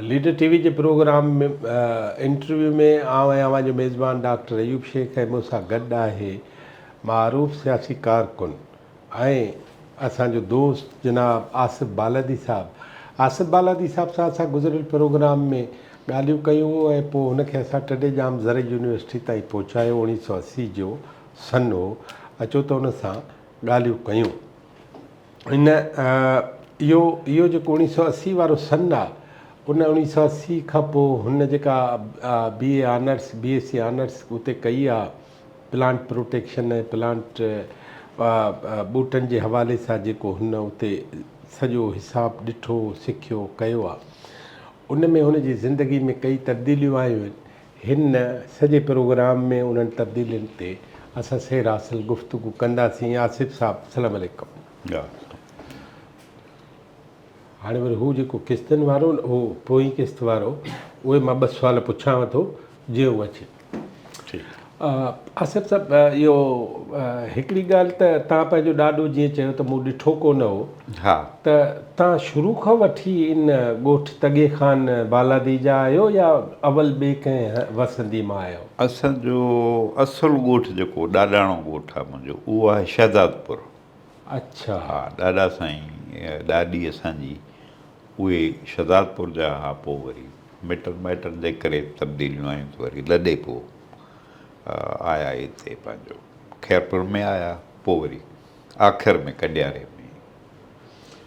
Leader TV जे programme में interview में आउं ऐं अवां जो मेज़बान डॉक्टर अयूब शेख ऐं मूंसां गॾु आहे मारूफ़ सियासी कारकुन ऐं असांजो दोस्त जनाब आसिफ़ बालादी साहब। आसिफ़ बालादी साहब सां असां गुज़िरियल प्रोग्राम में ॻाल्हियूं कयूं ऐं पोइ हुनखे असां टडे जाम ज़रे यूनिवर्सिटी ताईं पहुचायो। 1980 जो सन हो, अचो त हुन सां ॻाल्हियूं कयूं। इहो जेको 1980 वारो सन आहे, उन 1980 खां पोइ हुन जेका BSc ऑनर्स उते कई आहे प्लांट प्रोटेक्शन ऐं प्लांट ॿूटनि जे हवाले सां, जेको हुन उते सॼो हिसाबु ॾिठो सिखियो कयो आहे, उन में हुन जी ज़िंदगी में कई तब्दीलियूं आयूं आहिनि। हिन सॼे प्रोग्राम में उन्हनि तब्दीलियुनि ते असां सैर हासिल गुफ़्तगू कंदासीं। आसिफ़ साहब अस्सलाम वालेकुम। हाणे वरी हू जेको किस्तनि वारो उहो पोइ किस्त वारो, उहे मां 2 सुवाल पुछांव थो जीअं उहो अचे। आसिफ़ साहब, इहो हिकिड़ी ॻाल्हि त तव्हां पंहिंजो ॾाॾो जीअं चयो त मूं ॾिठो कोन हो, हा, त तव्हां शुरू खां वठी इन ॻोठ तगे ख़ान बालादी जा आहियो या अवल ॿिए कंहिं वसंदी मां आहियो? असांजो असुलु ॻोठु जेको ॾाॾाणो ॻोठु आहे मुंहिंजो, उहो आहे शहज़ादपुर। अच्छा। हा, ॾाॾा साईं ॾाॾी असांजी उहे शहज़ादपुर जा हुआ। पोइ वरी मिटनि माइटनि जे करे तब्दीलियूं आयूं त वरी लॾे पोइ आया हिते पंहिंजो खैरपुर में आया, पोइ वरी आख़िर में कंडियारे में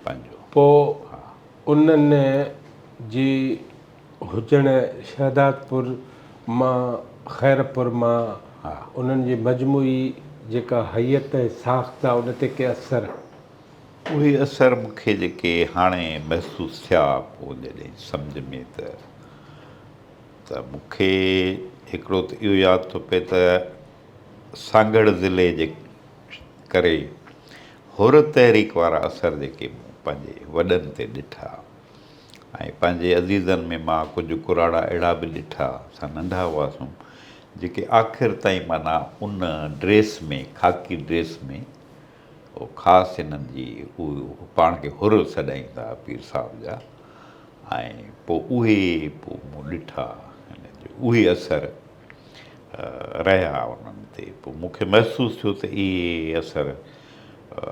पंहिंजो। पोइ उन्हनि जी हुजण शहदादपुर मां खैरपुर मां, हा, उन्हनि जी मजमूई जेका हैत ऐं साख़्त आहे उन ते के असर? उहे असर मूंखे जेके हाणे महसूसु थिया पोइ जॾहिं सम्झ में त मूंखे हिकिड़ो त इहो यादि थो पए त सांगड़ ज़िले जे करे हुर तहरीक वारा असर जेके मूं पंहिंजे वॾनि ते ॾिठा, ऐं पंहिंजे अज़ीज़नि में मां कुझु कुराड़ा अहिड़ा बि ॾिठा, असां नंढा हुआसीं, जेके आख़िर ताईं माना उन ड्रेस में, ख़ाकी ड्रेस में, उहो ख़ासि हिननि जी उहे पाण खे हुर सॾाईंदा पीर साहिब जा, ऐं पोइ उहे पोइ मूं ॾिठा, उहे असर रहिया उन्हनि ते। पोइ मूंखे महसूसु थियो त इहे असर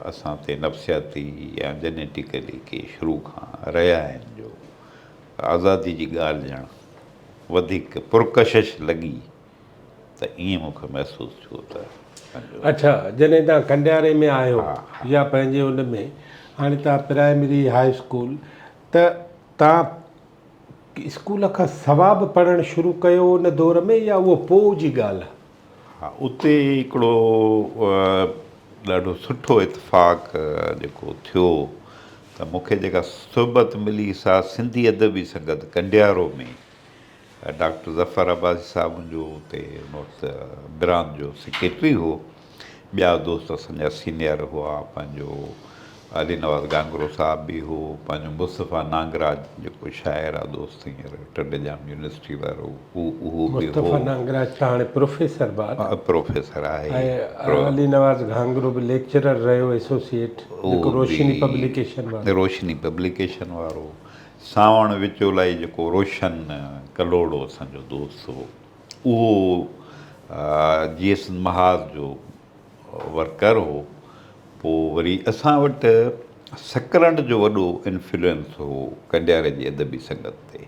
असां ते नफ़्सियाती या जेनेटिकली के शुरू खां रहिया आहिनि, जो आज़ादी जी ॻाल्हि ॼण वधीक पुरकशिश लॻी, त ईअं मूंखे महसूसु थियो त। अच्छा, जॾहिं तव्हां कंडियारे में आहियो या पंहिंजे उन में, हाणे तव्हां प्राइमरी हाई स्कूल, त तव्हां स्कूल खां सवाबु पढ़णु शुरू कयो उन दौर में या उहो पोइ जी ॻाल्हि आहे? हा, उते हिकिड़ो ॾाढो सुठो इतफ़ाक़ जेको थियो त मूंखे जेका सुहबत मिली सा सिंधी अदबी संगत कंडियारो में, डॉक्टर ज़फ़र अब्बासी साहिब मुंहिंजो उते उन वक़्तु बिरान जो सेक्रेटरी हो, ॿिया दोस्त असांजा सीनियर हुआ, पंहिंजो अली नवाज़ गांगरो साहिब बि हो, पंहिंजो मुस्तफ़ा नागराज जेको शाइर आहे दोस्त हींअर टंडजाम यूनिवर्सिटी वारो, उहो बि हो। मुस्तफ़ा नागराज त हाणे प्रोफेसर बि प्रोफेसर आहे, ऐं अली नवाज़ गांगरो बि लेक्चरर रहियो एसोसिएट, जेको रोशनी पब्लिकेशन वारो। रोशनी पब्लिकेशन वारो। सावण विचोलाई जेको रोशन कलोड़ो असांजो दोस्त हो, उहो GS महाज जो वर्कर हो। पोइ वरी असां वटि सकरंड जो वॾो इन्फ्लुएंस हो कंडियारे जी अदबी संगत ते।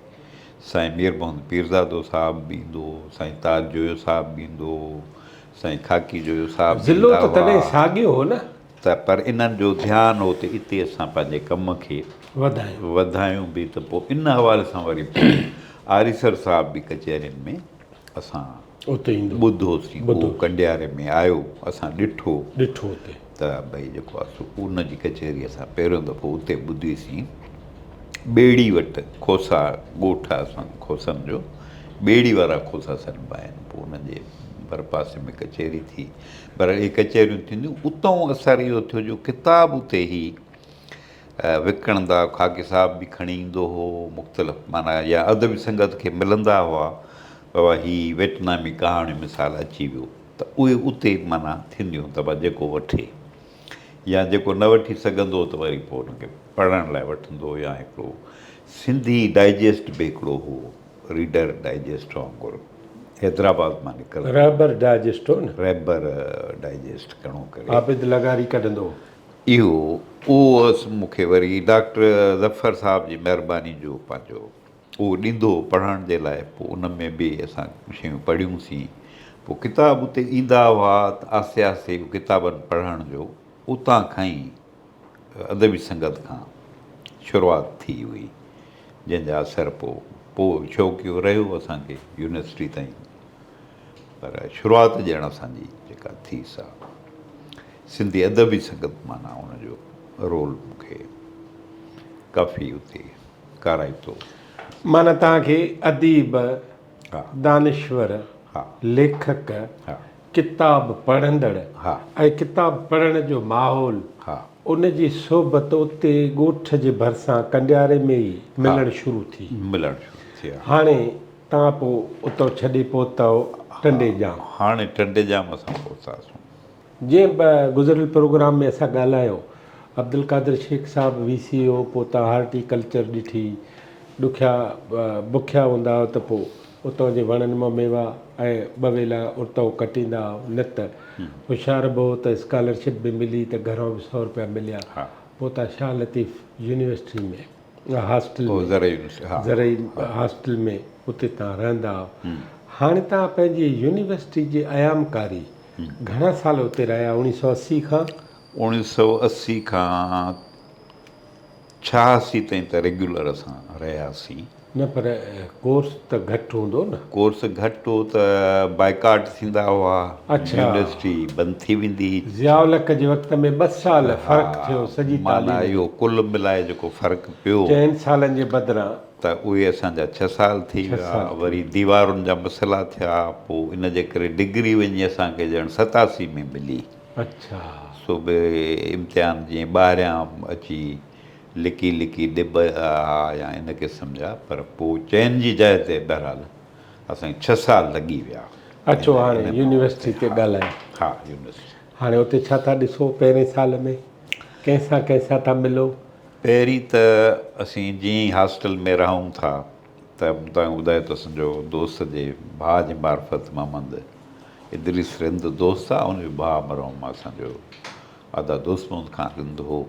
साईं मीर मोहम्मद पीरज़ादो साहिबु बि ईंदो, साईं ताज जोयो साहिबु बि ईंदो, साईं ख़ाकी जोयो साहिबु बि ईंदा हुआ। तॾहिं साॻियो हो न, त पर इन्हनि जो ध्यानु हो त इते असां पंहिंजे कम खे वधायूं बि, त पोइ इन हवाले सां वरी आरिसर साहिबु बि कचहरियुनि में असां उते ईंदो ॿुधोसीं, उहो कंडियारे में आयो, असां ॾिठो उते त भई जेको आहे उन जी कचहरी असां पहिरियों दफ़ो उते ॿुधीसीं। ॿेड़ी वटि खोसा ॻोठ आहे असां खोसनि जो, ॿेड़ी वारा खोसा सॾिबा आहिनि, पोइ उनजे भर पासे में कचहरी थी। पर इहे कचहरियूं थींदियूं, उतां असरु इहो थियो जो किताब उते ई विकिणंदा, ख़ाकी साहिबु बि खणी ईंदो हो, मुख़्तलिफ़ माना या अदबी संगत खे मिलंदा हुआ, बाबा हीअ वेटनामी कहाणी मिसाल अची वियो, त उहे उते माना थींदियूं, त भई जेको वठे या जेको न वठी सघंदो त वरी पोइ हुनखे पढ़ण लाइ वठंदो, या हिकिड़ो सिंधी डाइजेस्ट बि हिकिड़ो हो, रीडर डाइजेस्ट वांगुरु, हैदराबाद मां निकिरंदो, रहबर डाइजेस्ट हो न, रैबर डाइजेस्ट घणो करे आबिद लगारी कढंदो हो। इहो उहो मूंखे वरी डॉक्टर ज़फ़र साहब जी महिरबानी जो पंहिंजो उहो ॾींदो पढ़ण जे लाइ, पोइ उन में बि असां शयूं पढ़ियूंसीं। पोइ किताब उते ईंदा हुआ त आहिस्ते आहिस्ते किताबनि पढ़ण जो उतां खां ई अदबी संगत खां शुरूआति थी हुई, जंहिंजा असर पोइ शौक़ियो रहियो असांखे यूनिवर्सिटी ताईं, पर शुरूआति ॼण असांजी जेका थी सा सिंधी अदबी संगत माना हुनजो रोल मूंखे काफ़ी उते काराइतो। माना तव्हांखे अदीब, हा दानिश्वर, हा लेखक, हा किताब पढ़ंदड़ हा ऐं किताब पढ़ण जो माहौल, हा उन जी सोबत उते ॻोठ जे भरिसां कंडियारे में ई मिलणु शुरू थी। मिलणु शुरू थिया। हाणे तव्हां पोइ उतां छॾे पहुतव टंडे जाम। हाणे टंडे जाम असां पहुतासीं। जीअं गुज़िरियल प्रोग्राम में असां ॻाल्हायो, अब्दुल कादिर शेख साहिबु VC हो, पोइ तव्हां हार्टिकल्चर ॾिठी, ॾुखिया बुखिया हूंदा हुआ त पोइ उतां जे वणनि मां मेवा ऐं ॿ वेला उतां कटींदा हुआ, न त होशियार बि हो त स्कॉलरशिप बि मिली त घरां बि 100 रुपया मिलिया। हा पोइ तव्हां शाह लतीफ़ यूनिवर्सिटी में हॉस्टल पोइ में ज़रूरी यूनिवर्सिटी, हा ज़रई हॉस्टल में उते तव्हां रहंदा हुआ। हाणे तव्हां पंहिंजी यूनिवर्सिटी जी आयामकारी घणा साल उते रहिया? 1980 खां 1980 खां 86 ताईं त रेग्युलर असां रहियासीं। न, पर कोर्स त घटि हूंदो न? कोर्स घटि हो त बाइकाट थींदा हुआ, अच्छा। यूनिवर्सिटी बंदि थी वेंदी। ज़ियाउलक जे वक़्त में 2 साल फ़र्क़ु थियो सॼी माना तालीम इहो कुल मिलाए जेको फ़र्क़ु पियो 4 सालनि जे बदिरां त उहे असांजा 6 साल थी 6 विया। साल थी वरी दीवारुनि जा मसइला थिया, पोइ इन जे करे डिग्री वञी असांखे ॼण 87 में मिली। अच्छा। सो बि इम्तिहान जीअं ॿाहिरियां अची लिकी लिकी ॾिब हा या इन क़िस्म जा, पर पोइ चइनि जी जाइ ते बहरहाल असांखे 6 साल लॻी विया। अचो हाणे यूनिवर्सिटी ते ॻाल्हायूं। हा यूनिवर्सिटी हाणे उते छा था ॾिसो पहिरें साल में? कंहिंसां था मिलो? पहिरीं त असीं जीअं ई हॉस्टल में रहूं था त तव्हां ॿुधायो त असांजो दोस्त जे भाउ जी मार्फत मोहम्मद इदरीस रिंद दोस्त आहे, उनजो भाउ मरहूम असांजो आदा दोस्तमंद खां रिंद हो।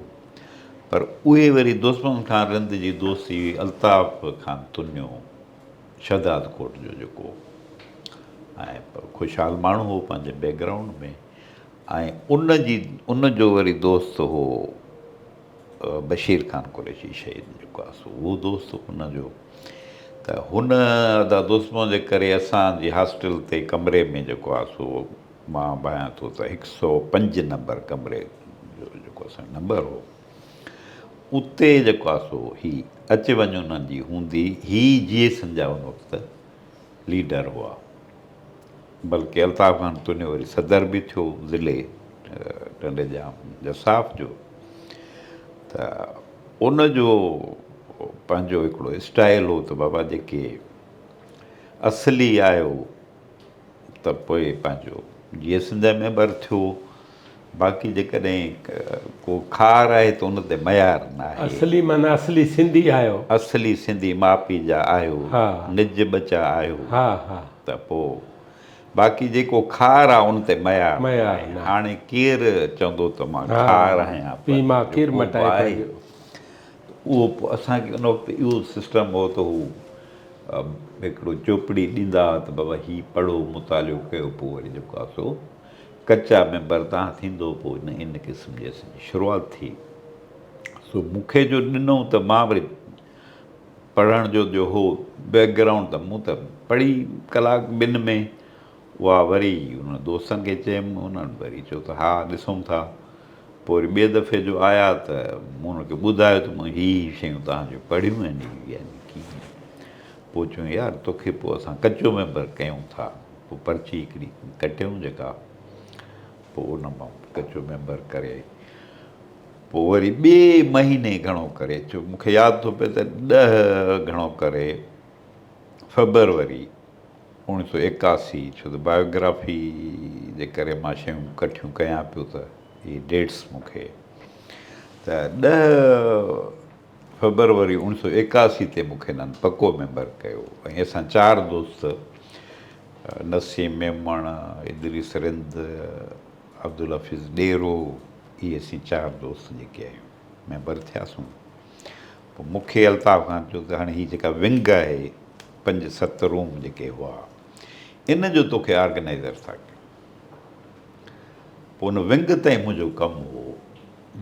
पर उहे वरी दोस्तमंद खां रिंद जी दोस्ती अल्ताफ़ खां तुनियो शहदाद कोट जो जेको ऐं ख़ुशहाल माण्हू हो पंहिंजे बैकग्राउंड में, ऐं उनजो वरी दोस्त हो बशीर ख़ान कुरैशी शहीद जेको आहे सो उहो दोस्त हुनजो। त हुन अदा दोस्तमो जे करे असांजी हॉस्टल ते कमरे में जेको आहे सो मां भायां थो त 105 नंबर कमरे जो जेको असांजो नंबर हो, उते जेको आहे सो ही अच वञ उन्हनि जी हूंदी। ही GS जा उन वक़्तु लीडर हुआ, बल्कि अल्ताफ़ खान तुनियो वरी सदर बि थियो ज़िले टंडे जाम जसाफ जो। त उनजो पंहिंजो हिकिड़ो स्टाइल हो त बाबा जेके असली आयो त पोइ पंहिंजो GS जा मेंबर थियो, बाक़ी जेकॾहिं को खार आहे त उन ते मयार न आहे। असली माना असली सिंधी आयो, असली सिंधी माउ पीउ जा आहियो, हा निज बचा आहियो, हा हा, त पोइ बाक़ी जेको खार आहे उन ते मयार मयार न। हाणे केरु चवंदो त मां हा, खार आहियां पीउ मां केरु जेको मटाए आहे पंहिंजो। उहो पोइ असांखे उन वक़्तु इहो सिस्टम हो त हू हिकिड़ो चोपड़ी ॾींदा त बाबा हीउ पढ़ो मुतालियो कयो, पोइ वरी जेको आहे सो कचा मेंबर तव्हां थींदो, पोइ इन क़िस्म जी असांजी शुरूआति थी। सो मूंखे जो ॾिनो त मां वरी पढ़ण जो हो बैकग्राउंड, त मूं त पढ़ी कलाक ॿिनि में उहा वरी उन दोस्तनि खे चयमि, उन्हनि वरी चयो त हा ॾिसूं था। पोइ वरी ॿिए दफ़े जो आया त मूं हुनखे ॿुधायो त मूं हीअ शयूं तव्हांजो पढ़ियूं आहिनि, यानी कीअं। पोइ चयूं यार तोखे पोइ असां कचो मेंबर कयूं था, पोइ पर्ची हिकिड़ी कटियूं जेका, पोइ उन मां कचो मेंबर करे पोइ वरी ॿिए महीने घणो करे चयो, मूंखे यादि थो पए त 10 घणो करे फेब्रुअरी 1981, छो त बायोग्राफी जे करे मां शयूं कठियूं कयां पियो त इहे डेट्स मूंखे त 10 फेबरवरी 1981 ते मूंखे हिननि पको मेंबर कयो ऐं असां 4 दोस्त नसीम मेमण, इदरीस रिंद, अब्दुल हफ़ीज़ डेरो, इहे असीं 4 दोस्त जेके आहियूं मेंबर थियासीं। पोइ मूंखे अल्ताफ़ खान चयो त हाणे हीअ जेका विंग आहे 5-7 रूम जेके हुआ इन जो तोखे ऑर्गेनाइज़र था कयूं। पोइ उन विंग ताईं मुंहिंजो कमु हो,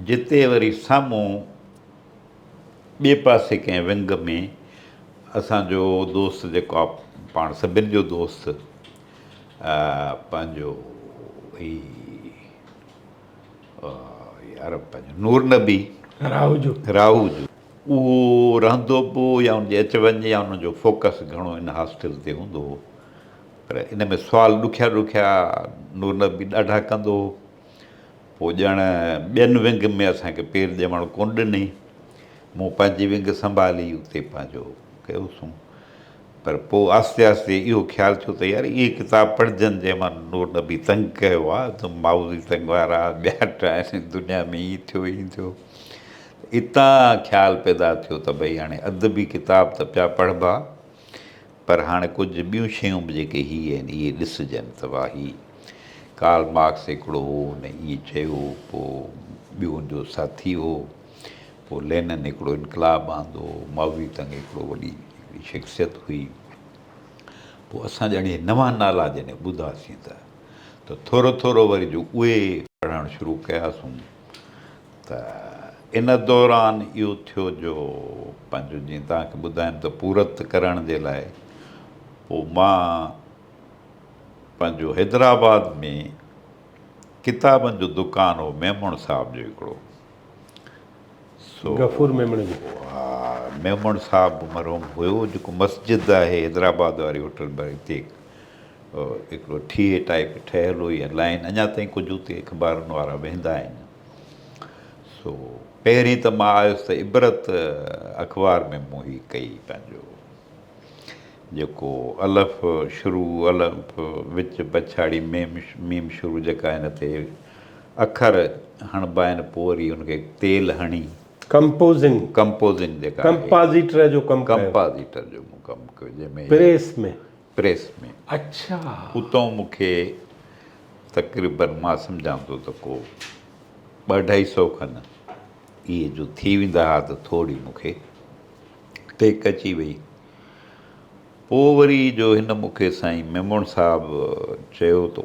जिते वरी साम्हूं ॿिए पासे कंहिं विंग में असांजो दोस्त जेको आहे पाण सभिनि जो दोस्त पंहिंजो ही यार पंहिंजो नूर नबी राहू जो उहो रहंदो पोइ या उनजी अच वञ या उनजो फोकस घणो इन हॉस्टल ते हूंदो हो। पर इन में सुवाल ॾुखिया ॾुखिया नूर नबी ॾाढा कंदो हो। पोइ ॼण ॿियनि विंग में असांखे पेर ॼमण कोन ॾिनई, मूं पंहिंजी विंग संभाली उते पंहिंजो कयोसीं। पर पोइ आस्ते आस्ते इहो ख़्यालु थियो त यार इहे किताब पढ़जनि जंहिंमां नूर नबी तंग कयो आहे त माउज़ी तंग वारा ॿिया आहिनि दुनिया में ईअं थियो। इतां ख़्यालु पैदा थियो त भई हाणे अदबी किताब त पिया पढ़िबा, पर हाणे कुझु ॿियूं शयूं बि जेके हीअ आहिनि इहे ॾिसजनि त वाह ही कार्ल मार्क्स हिकिड़ो हो न ईअं चयो। पोइ ॿियो जो साथी हो, पोइ लेनिन हिकिड़ो इनकलाब आंदो, माउज़ी तंग हिकिड़ो वॾी शख़्सियत हुई। पोइ असां ॼणे नवां नाला जॾहिं ॿुधासीं त थोरो थोरो वरी जो उहे पढ़णु शुरू कयासीं। त इन दौरान इहो थियो जो पंहिंजो जीअं तव्हांखे ॿुधाइनि त पूरत करण जे लाइ पोइ मां पंहिंजो हैदराबाद में किताबनि जो दुकानु हो मेमण साहब जो हिकिड़ो, गफ़ूर मेमण जो। हा, मेमण साहब मरहूम हुयो जेको मस्जिद आहे हैदराबाद वारी होटल पर हिते हिकिड़ो ठीए टाइप ठहियलु हुई ऐं लाइन अञा ताईं कुझु उते अख़बारुनि वारा वेंदा आहिनि। सो पहिरीं त मां आयुसि त इबरत अख़बार में मूं ही कई पंहिंजो जेको अलफ़ शुरू अलफ़ विच पछाड़ी मीम शुरू जेका हिन ते अखर हणिबा आहिनि पोइ वरी हुनखे तेल हणी कंपोज़िंग जेका कंपाज़िटर जो कमु कयो जंहिंमें प्रेस में अच्छा उतां मूंखे तक़रीबन मां सम्झां थो त को 200-250 खनि इहे जो थी वेंदा हुआ त थोरी मूंखे टेक अची वई। पोइ वरी जो हिन मूंखे साईं मेमण साहिबु चयो त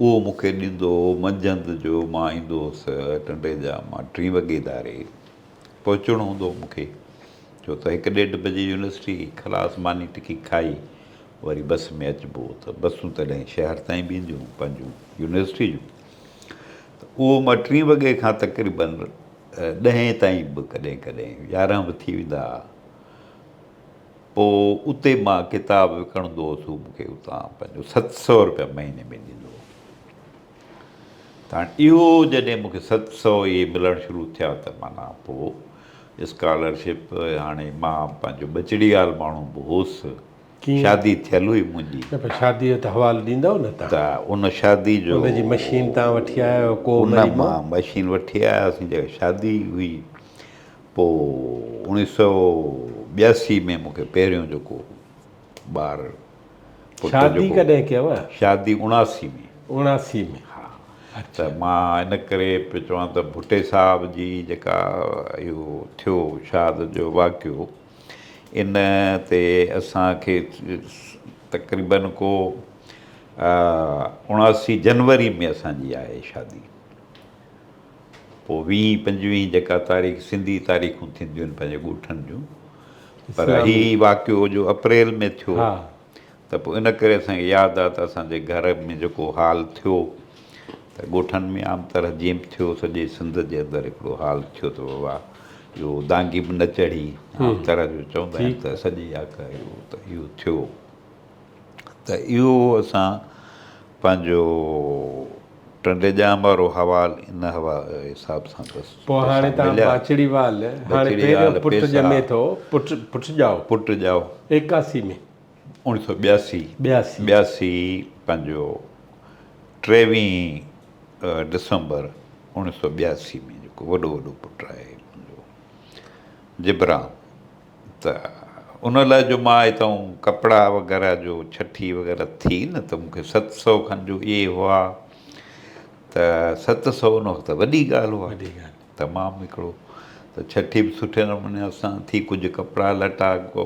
उहो मूंखे ॾींदो मंझंदि जो मां ईंदो हुउसि टंडे जा मां 3 वॻे धारे पहुचणो हूंदो मूंखे, छो त 1-1.5 बजे यूनिवर्सिटी खलास मानी टिकी खाई वरी बस में अचिबो त बसूं तॾहिं शहर ताईं बि ईंदियूं पंहिंजूं यूनिवर्सिटी जूं। त उहो मां 3 वॻे खां तक़रीबन 10 ताईं बि कॾहिं कॾहिं 11 बि थी वेंदा। पोइ उते मां किताब विकिणंदो हुउसि, मूंखे उतां पंहिंजो 700 रुपया महीने में ॾींदो। त हाणे इहो जॾहिं मूंखे 700 इहे मिलणु शुरू थिया त माना पोइ स्कॉलरशिप हाणे मां पंहिंजो बचड़ीयाल माण्हू बि हुउसि, शादी थियल हुई मुंहिंजी। शादीअ जो हवालो ॾींदव न त उन शादी जो उनजी मशीन तव्हां वठी आया आहियो को उन मां मशीन वठी आयासीं जेका शादी हुई। पोइ 1982 में मूंखे पहिरियों जेको ॿारु शादी कॾहिं कयव? शादी 79 में। 79 में हा। त मां इन करे पियो चवां त भुटे साहिब जी जेका इहो थियो शाद जो वाक़ियो इन ते असांखे तक़रीबन को 79 जनवरी में असांजी आहे शादी। पोइ 20-25 जेका तारीख़ सिंधी तारीख़ूं थींदियूं आहिनि पंहिंजे ॻोठनि जूं, पर हीउ वाक़ियो जो अप्रैल में थियो। त पोइ इन करे असांखे यादि आहे त असांजे घर में जेको हाल थियो त ॻोठनि में आम तरह जीअं बि थियो सॼे सिंध जे अंदरि हिकिड़ो हाल थियो त बाबा इहो दांगी बि न चढ़ी आम तरह जो चवंदा आहिनि त सॼी इहो थियो। त इहो असां पंहिंजो टंडेजाम वारो हवाल इन हिसाब सां बसि। पोइ हाणे तव्हां बाचड़ीवाल हाणे पहिरियों पुटु ॼमे थो पुटु ॼाओ 81 में 1982 पंहिंजो 23 दिसंबर 1982 में जेको वॾो पुटु आहे जिबरा त उन लाइ जो मां हितां कपिड़ा वग़ैरह जो छठी वग़ैरह थी न त मूंखे 700 खनि जो इहे हुआ त 700 उन वक़्तु वॾी ॻाल्हि हुआ वॾी ॻाल्हि। तमामु हिकिड़ो त छठी बि सुठे नमूने असां थी कुझु कपिड़ा लटा को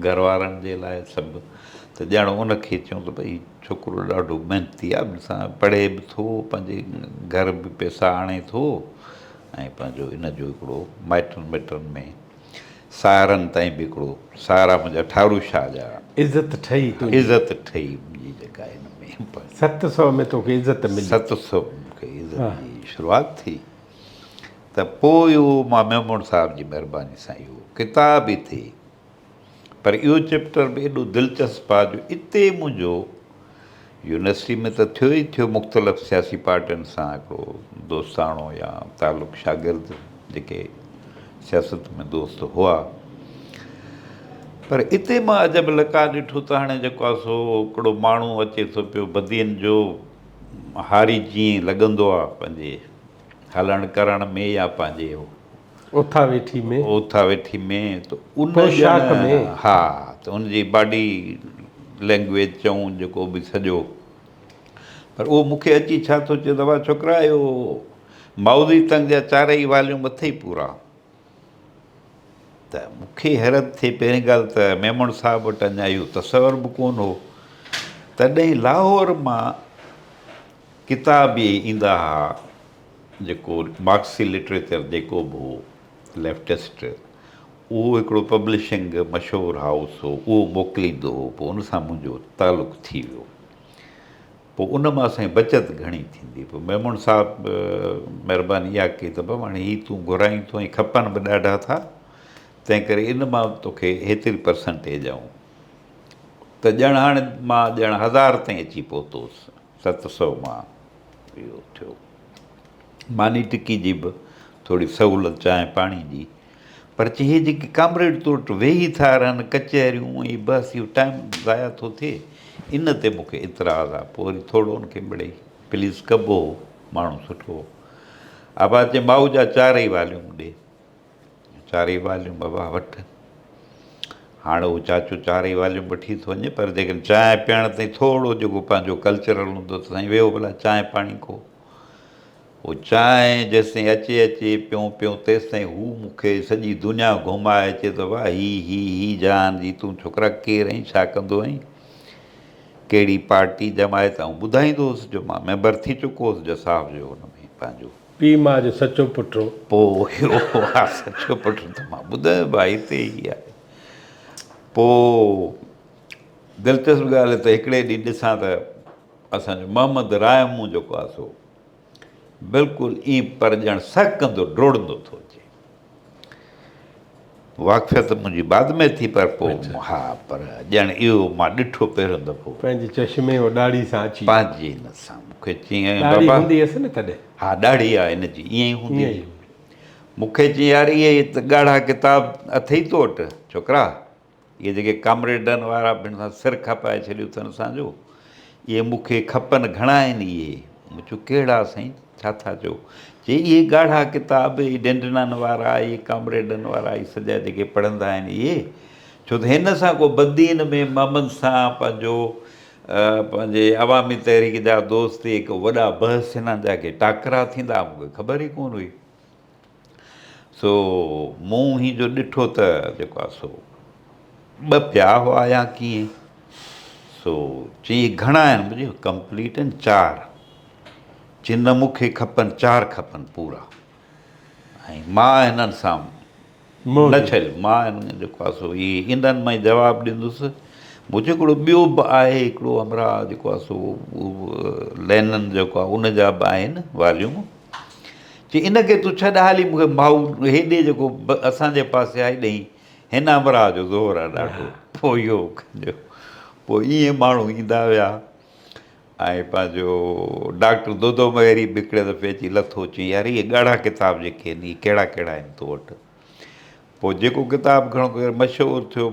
घर वारनि जे लाइ सभु त ॼण उनखे चयूं त भई छोकिरो ॾाढो महिनती आहे ॾिसां पढ़े बि थो पंहिंजे घर बि पैसा आणे थो ऐं पंहिंजो इन जो हिकिड़ो माइटनि मिटनि में साहिरनि ताईं बि हिकिड़ो साहिरा मुंहिंजा ठारू शाह जा इज़त ठही तुंहिंजी। इज़त ठही मुंहिंजी जेका इन में 700 में तोखे इज़त मिली। 700 मूंखे इज़त जी शुरूआति थी त पोइ इहो मां मेमूण साहिब जी महिरबानी सां इहो किताब ई थी पर इहो चैप्टर बि एॾो दिलचस्पु आहे जो इते मुंहिंजो यूनिवर्सिटी में त थियो ई थियो मुख़्तलिफ़ सियासी पार्टियुनि सां हिकिड़ो दोस्ताणो या तालुक़ शागिर्द जेके सियासत में दोस्त हुआ पर इते मां अजब लका ॾिठो त हाणे जेको आहे सो हिकिड़ो माण्हू अचे थो पियो बदियुनि जो हारी जीअं लॻंदो आहे पंहिंजे हलण करण में या पंहिंजे उथा वेठी में ओथा वेठी में त उन पोशाक ॼण में। हा त उनजी बॉडी लैंग्वेज चऊं जेको बि सॼो पर उहो मूंखे अची छा थो चए दवा छोकिरा इहो माउदी तंग जा 4 ई वाल्यूम अथई पूरा त मूंखे हैरत थिए पहिरीं ॻाल्हि त मेमण साहिब वटि अञा इहो तसवर बि कोन हो तॾहिं लाहौर मां किताब इहे ईंदा हुआ जेको मार्क्सी लिटरेचर जेको बि हो लेफ्टिस्ट उहो हिकिड़ो पब्लिशिंग मशहूरु हाउस हो उहो मोकिलींदो हो पोइ उन सां मुंहिंजो तालुक़ु थी वियो पोइ उन मां असांजी बचति घणी थींदी पोइ मेमूण साहिबु महिरबानी इहा कई त बाबा हाणे हीअ तूं घुराईं थो ऐं खपनि बि ॾाढा था तंहिं करे इन मां तोखे हेतिरी परसेंटेज आऊं त ॼण हाणे मां ॼण 1000 ताईं अची पहुतुसि 700 मां इहो थियो मानी टिकी जी बि थोरी सहूलियत चांहि पाणी जी पर चई जेके कामरेड तो वटि वेही था रहनि कचहरियूं ऐं बसि इहो टाइम ज़ाया थो थिए इन ते मूंखे इतराज़ आहे पोइ वरी थोरो उनखे मिड़ेई प्लीज़ कबो माण्हू सुठो आबा चए माऊ जा 4 ई वाल्यूम ॾे 4 ई वाल्यूम बाबा वठि हाणे उहो चाचो 4 ई वाल्यूम वठी थो वञे पर जेकॾहिं चांहि पीअण ताईं थोरो जेको पंहिंजो कल्चरल हूंदो त साईं वेहो भला चांहि पाणी को उहो चांहि जेसिताईं अचे पियूं तेसिताईं हू मूंखे सॼी दुनिया घुमाए अचे त वाह ही जान जी तूं छोकिरा केरु आहीं छा कंदो आहीं कहिड़ी पार्टी जमायत ऐं ॿुधाईंदोसि जो मां मेंबर थी चुको हुउसि जसाब जो हुन में पंहिंजो पीउ मां जो सचो पुटु हो। पोइ हा सचो पुटु त मां ॿुधायो भाई हिते ई आहे पोइ दिलचस्पु ॻाल्हि त हिकिड़े ॾींहुं ॾिसां त असांजो मोहम्मद रायमूं जेको आहे सो बिल्कुलु ईअं पर ॼण सकंदो डोड़ंदो थो अचे वाक़फ़ियत मुंहिंजी बाद में थी पर पोइ हा पर ॼण इहो मां ॾिठो पहिरियों दफ़ो पंहिंजे चश्मे और ॾाढ़ी सां अची पंहिंजी हिन सां मूंखे चई ॾाढ़ी बाबा हूंदी हुअसि न तॾहिं। हा ॾाढी आहे हिन जी ईअं ई हूंदी ईअं ई। मूंखे चई यार इहे त ॻाढ़ा किताब अथई तो वटि छोकिरा इहे जेके कामरेडनि वारा पिण सां सिर खपाए छॾियो अथनि असांजो इहे मूंखे खपनि घणा आहिनि इहे मूं चयो कहिड़ा साईं छा था चओ चई इहे ॻाढ़ा किताब इहे डंडननि वारा इहे कामरेडनि वारा इहे सॼा जेके पढ़ंदा आहिनि इहे छो त हिन सां को बदीन में मोहम्मद सां पंहिंजो पंहिंजे अवामी तहरीक जा दोस्त हिकु वॾा बहस हिननि जा के टाकरा थींदा मूंखे ख़बर ई कोन हुई सो मूं ही जो ॾिठो त जेको आहे सो 2 पिया हुआ या कीअं सो चई घणा आहिनि मुंहिंजी कंप्लीट आहिनि 4 जिन मूंखे खपनि 4 खपनि पूरा ऐं मां हिननि सां न छॾ मां हिन जेको आहे सो इहे इन्हनि मां ई जवाबु ॾींदुसि मुंहिंजो हिकिड़ो ॿियो बि आहे हिकिड़ो हमरा जेको आहे सो लेनन जेको आहे उन जा बि आहिनि वाल्यूम चई इनखे तूं छॾ हाली मूंखे माउ हेॾे जेको असांजे पासे आहे ॾेई हिन अमरा जो ज़ोर आहे ॾाढो पोइ इहो कजो पोइ ईअं माण्हू ईंदा विया ऐं पंहिंजो डॉक्टर दोदो महरी बि हिकिड़े दफ़े अची लथो चई यार इहे ॻाढ़ा किताब जेके आहिनि इहे कहिड़ा कहिड़ा आहिनि तो वटि पोइ जेको किताबु घणो करे मशहूरु थियो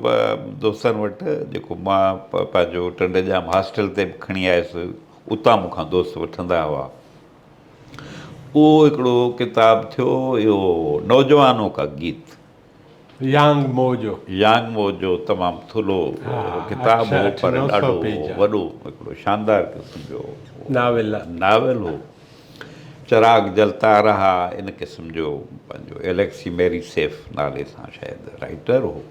दोस्तनि वटि जेको मां पंहिंजो टंडजाम हॉस्टल ते बि खणी आयुसि उतां मूंखां दोस्त वठंदा हुआ उहो हिकिड़ो किताबु थियो इहो नौजवानों का गीत यांग मो जो यांगमो जो तमामु थुल्हो हा, किताबु हो, 800 पर 900 ॾाढो पेज आहे। वॾो हिकिड़ो शानदार क़िस्म जो नाविल आहे। नावेल हो। चिराग जलता रहा इन क़िस्म जो पंहिंजो एलेक्सी मैरी सेफ नाले सां शायदि राइटर हो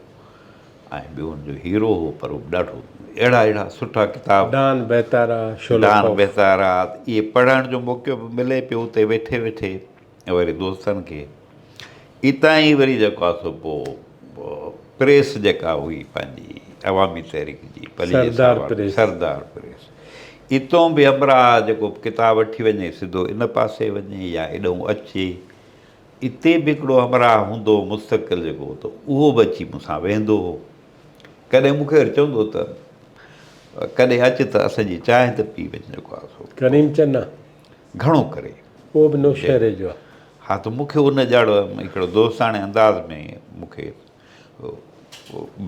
ऐं ॿियो हुनजो हीरो हो, पर उहो ॾाढो अहिड़ा सुठा किताब डान बेतारा दान शोलोकॉफ बेसारा इहे पढ़ण जो मौक़ो बि मिले पियो उते वेठे वेठे ऐं वरी दोस्तनि खे। इतां ई वरी जेको आहे सो पोइ प्रेस जेका हुई पंहिंजी अवामी तहरीक जी सरदार प्रेस। सरदार प्रेस, इतां बि अमरा जेको किताब वठी वञे सिधो इन पासे वञे या एॾो अचे, इते बि हिकिड़ो अमरा हूंदो मुस्तक़िल जेको, त उहो बि अची मूंसां वेंदो हो। कॾहिं मूंखे वरी चवंदो त कॾहिं अचु त असांजी चांहि त पी वञु जेको आहे सो करीम चन्ना घणो करे। उहो बि नौशहरे जो आहे। हा, त मूंखे उन ॼाणो हिकिड़ो दोस्ताणे अंदाज़ में मूंखे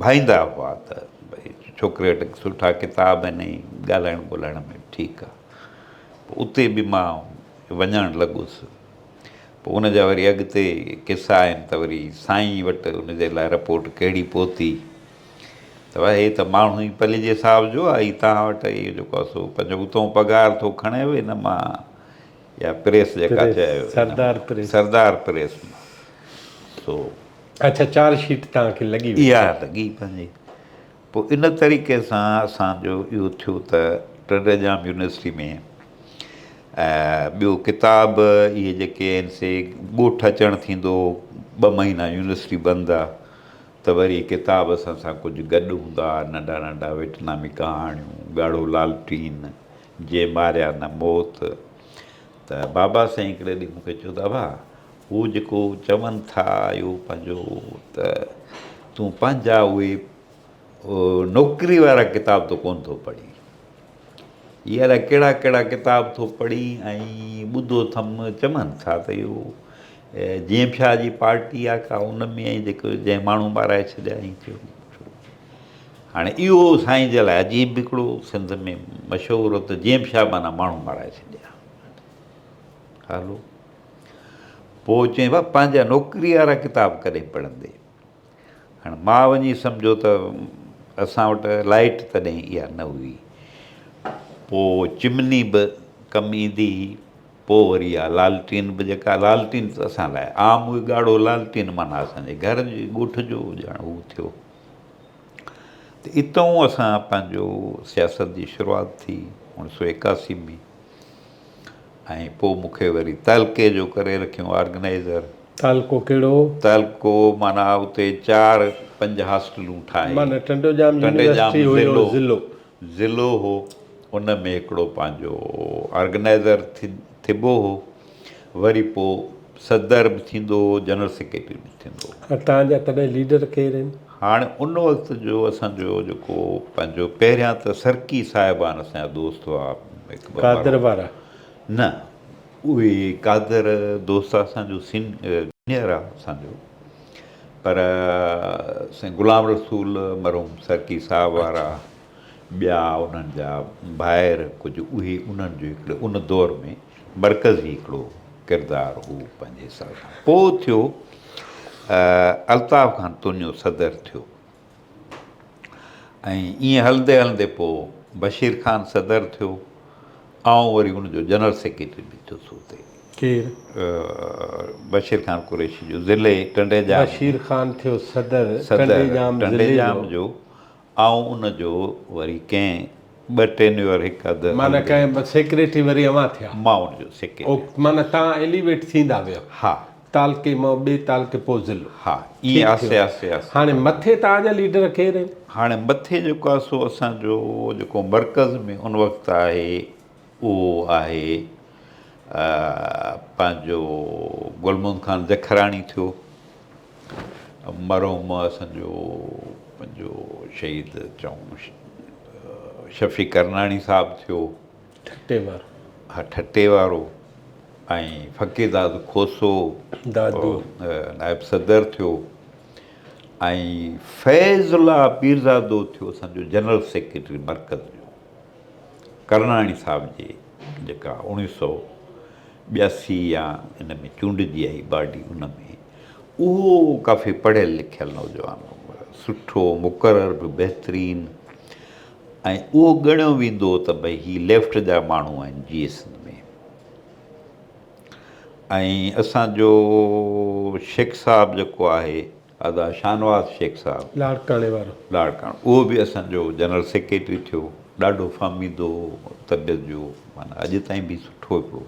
भाईंदा हुआ त भई छोकिरे वटि सुठा किताब आहिनि, ॻाल्हाइण ॿोलाइण में ठीकु आहे। पोइ उते बि मां वञणु लॻुसि। पोइ उनजा वरी अॻिते किसा आहिनि त वरी साईं वटि उनजे लाइ रिपोर्ट कहिड़ी पहुती त भई हे त माण्हू ई पलिजे साहिब जो आहे, तव्हां वटि इहो जेको आहे सो पंहिंजो उतां पघार थो खणे वे न मां या प्रेस जेका प्रेस, चयो सरदार प्रेस। सरदार प्रेस मां सो अच्छा, चार्जशीट तव्हांखे लॻी वई। इहा लॻी पंहिंजी। पोइ इन तरीक़े सां असांजो इहो थियो त टंडेजाम यूनिवर्सिटी में ॿियो किताब इहे जेके आहिनि से ॻोठु अचणु थींदो, 2 महीना यूनिवर्सिटी बंदि आहे, त वरी किताब असां सां कुझु गॾु हूंदा, नंढा नंढा वेटनामी कहाणियूं, ॻाढ़ो लालटीन, जे मारिया न मौत। त बाबा साईं हिकिड़े ॾींहुं मूंखे चयो त भाउ हू जेको चवनि था इहो पंहिंजो त तूं पंहिंजा उहे नौकिरी वारा किताब त कोन थो पढ़ी, इहे अलाए कहिड़ा कहिड़ा किताब थो पढ़ी ऐं ॿुधो अथमि चवनि था त इहो जेमशाह जी पार्टी आहे का उन में जेको जंहिं माण्हू माराए छॾियईं थियो। हाणे इहो साईं जे लाइ अजीब हिकिड़ो सिंध में मशहूरु हो त जेमशाह माना माण्हू माराए छॾिया। हलो, पोइ चई भाउ पंहिंजा नौकिरी वारा किताब कॾहिं पढ़ंदे। हाणे मां वञी सम्झो त असां वटि लाइट तॾहिं इहा न हुई, पोइ चिमनी बि कमु ईंदी, पोइ वरी इहा लालटीन बि जेका लालटीन त असां लाइ आम उहे ॻाढ़ो लालटीन माना असांजे घर जे ॻोठ जो ॼण हू थियो। त इतां असां पंहिंजो सियासत जी शुरूआति थी 1981 में, ऐं पोइ मूंखे वरी तहलके जो करे रखियो ऑर्गेनाइज़र। तालको कहिड़ो? तहलको माना उते 4-5 हॉस्टलूं ठाहे, माना टंडोजाम टंडोजाम यूनिवर्सिटी हुयो ज़िलो ज़िलो हो, उन में हिकिड़ो पंहिंजो ऑर्गेनाइज़र थिबो हो, वरी पोइ सदर बि थींदो हो, जनरल सेक्रेटरी बि थींदो हो। तव्हांजा तॾहिं लीडर केरु आहिनि? हाणे उन वक़्तु जो असांजो जेको पंहिंजो पहिरियां त सरकी साहिबान असांजा दोस्त हुआ, कादर वारा न उहे कादर दोस्त असांजो सीनियर आहे असांजो, पर साईं गुलाम रसूल मरहूम सरकी साहिब वारा ॿिया उन्हनि जा ॿाहिरि कुझु उहे उन्हनि जो हिकिड़ो उन दौर में मर्कज़ी हिकिड़ो किरदारु हू पंहिंजे हिसाब सां। पोइ थियो अल्ताफ़ खान तुनियो सदर थियो, ऐं ईअं हलंदे हलंदे पोइ बशीर ख़ान सदर थियो, ऐं वरी हुनजो जनरल सेक्रेटरी बि थियो हुते। केरु? बशीर ख़ान कुरैशी जो ज़िले टंडेजाम। बशीर ख़ान थियो सदर टंडेजाम जो, ऐं उनजो वरी कंहिं 2 टेन्योर हिकु अधु माना कंहिं सेक्रेटरी वरी अवां थिया? मां उनजो सेक्रेटरी। माना तव्हां एलिवेट थींदा वियो? हा, तालके मां ॿिए तालके पोइ ज़िलो। हा, ईअं आसे आसे आसे। हाणे मथे तव्हांजा लीडर केरु आहिनि? हाणे मथे जेको आहे सो असांजो जेको मर्कज़ में उन वक़्तु आहे उहो आहे पंहिंजो गुलमोहन ख़ान जखराणी थियो, मरहूम असांजो पंहिंजो शहीद चऊं शफ़ी करनाणी साहिबु थियो, ठटे वारो। हा, ठटे वारो, ऐं फ़क़ीरदाद खोसो दादू नायब सदर थियो, ऐं फैज़ुल्ला पीरज़ादो थियो असांजो जनरल सेक्रेटरी मर्कज़ जो। करनाणी साहिब जी जेका 1982 या इन में चूंडजी आई बॉडी, उन में उहो काफ़ी पढ़ियल लिखियल नौजवान हो, सुठो मुक़रर बि बहितरीनु, ऐं उहो ॻणियो वेंदो त भई ही लेफ्ट जा माण्हू आहिनि GS में। ऐं असांजो शेख साहिबु जेको आहे अदा शाहनवाज़ शेख साहिबु लाड़काणे वारो, लाड़काणो, उहो बि असांजो जनरल सेक्रेटरी थियो, ॾाढो फ़ामीदो तबियत जो, माना अॼु ताईं बि सुठो हिकिड़ो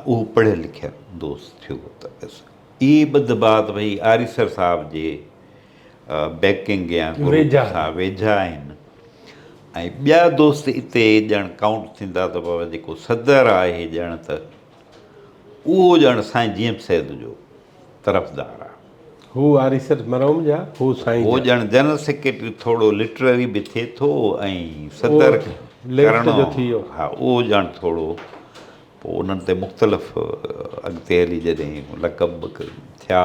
उहो पढ़ियल लिखियल दोस्त थियो। त इहे ॿध भई आरिसर साहिब जे बैकिंग या वेझा आहिनि। ऐं ॿिया दोस्त हिते ॼण काउंट थींदा त बाबा जेको सदर आहे ॼण त उहो ॼण साईं जीएम सैद जो तरफ़दार आहे। हू आरिसर मरहूम जा, हू साईं उहो ॼण जनरल सेक्रेटरी थोरो लिटररी बि थिए थो ऐं सदर लेफ्ट जो थी वियो। हा, उहो ॼण थोरो पोइ उन्हनि ते मुख़्तलिफ़ अॻिते हली जॾहिं लक़ब थिया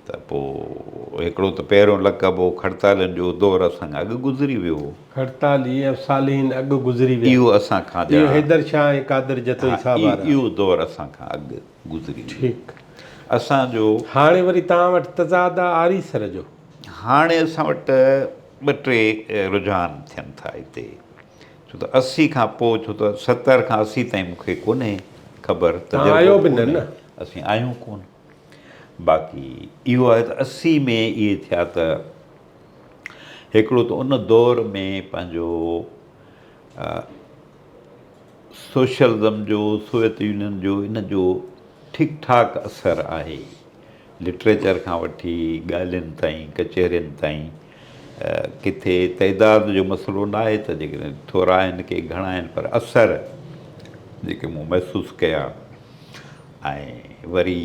त पोइ हिकिड़ो त पहिरियों लक़ब हो खड़तालियुनि जो दौरु असांखां अॻु गुज़री वियो हो। हड़ताली ऐं सालीन अॻु गुज़री वियो, इहो असांखां इहो हैदर शाह ऐं कादर जतोई साहिब वारा, इहो दौरु असांखां अॻु गुज़री वियो। ठीकु। असांजो हाणे वरी तव्हां वटि तज़ाद आहे आरिसर जो। हाणे असां वटि ॿ टे रुझान थियनि था हिते, छो त 80 खां पोइ, छो त 70 खां 80 ताईं मूंखे कोन्हे ख़बर, आयो बि न न, असीं आहियूं कोन। बाक़ी इहो आहे त 80 में इहे थिया त हिकिड़ो त उन दौर में पंहिंजो सोशलिज़म जो, सोवियत यूनियन जो, इन जो ठीकु ठाकु असरु आहे, लिटरेचर खां वठी ॻाल्हियुनि ताईं, कचहरियुनि ताईं। किथे तइदाद जो मसइलो न आहे त जेकॾहिं थोरा आहिनि के घणा आहिनि, पर असर जेके मूं महसूसु कया। ऐं वरी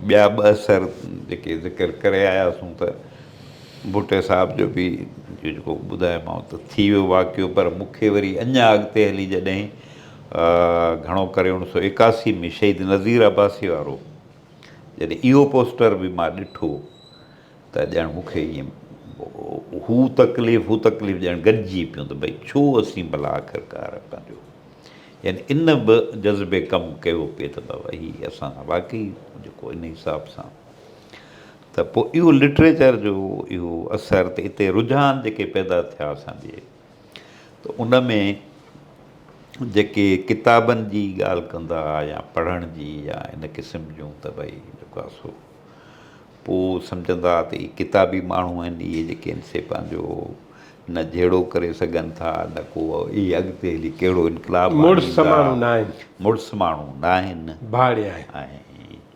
ॿिया ॿ असर जेके ज़िक्र करे आयासीं त भुटे साहिब जो बि जेको ॿुधायोमांव त थी वियो वाक़ियो, पर मूंखे वरी अञा अॻिते हली जॾहिं घणो करे 1981 में शहीद नज़ीर अब्बासी वारो जॾहिं इहो पोस्टर बि मां ॾिठो त ॼण मूंखे ईअं हू तकलीफ़ ॼण गॾिजी पियो त भई छो असीं भला आख़िरकार पंहिंजो, यानी इन बि जज़्बे कमु कयो पिए त बाबा हीअ असां वाक़ई जेको इन हिसाब सां त पोइ इहो लिटरेचर जो इहो असरु त हिते रुझान जेके पैदा थिया असांजे, त उन में जेके किताबनि जी ॻाल्हि कंदा या पढ़ण जी या इन क़िस्म जूं, त भई जेको आहे सो पोइ सम्झंदा त इहे किताबी माण्हू आहिनि, इहे जेके आहिनि से पंहिंजो न जहिड़ो करे सघनि था, न को इहे अॻिते हली कहिड़ो इनकलाब मुड़ुस माण्हू न आहिनि, मुड़ुस माण्हू न आहिनि, भाड़े आहिनि। ऐं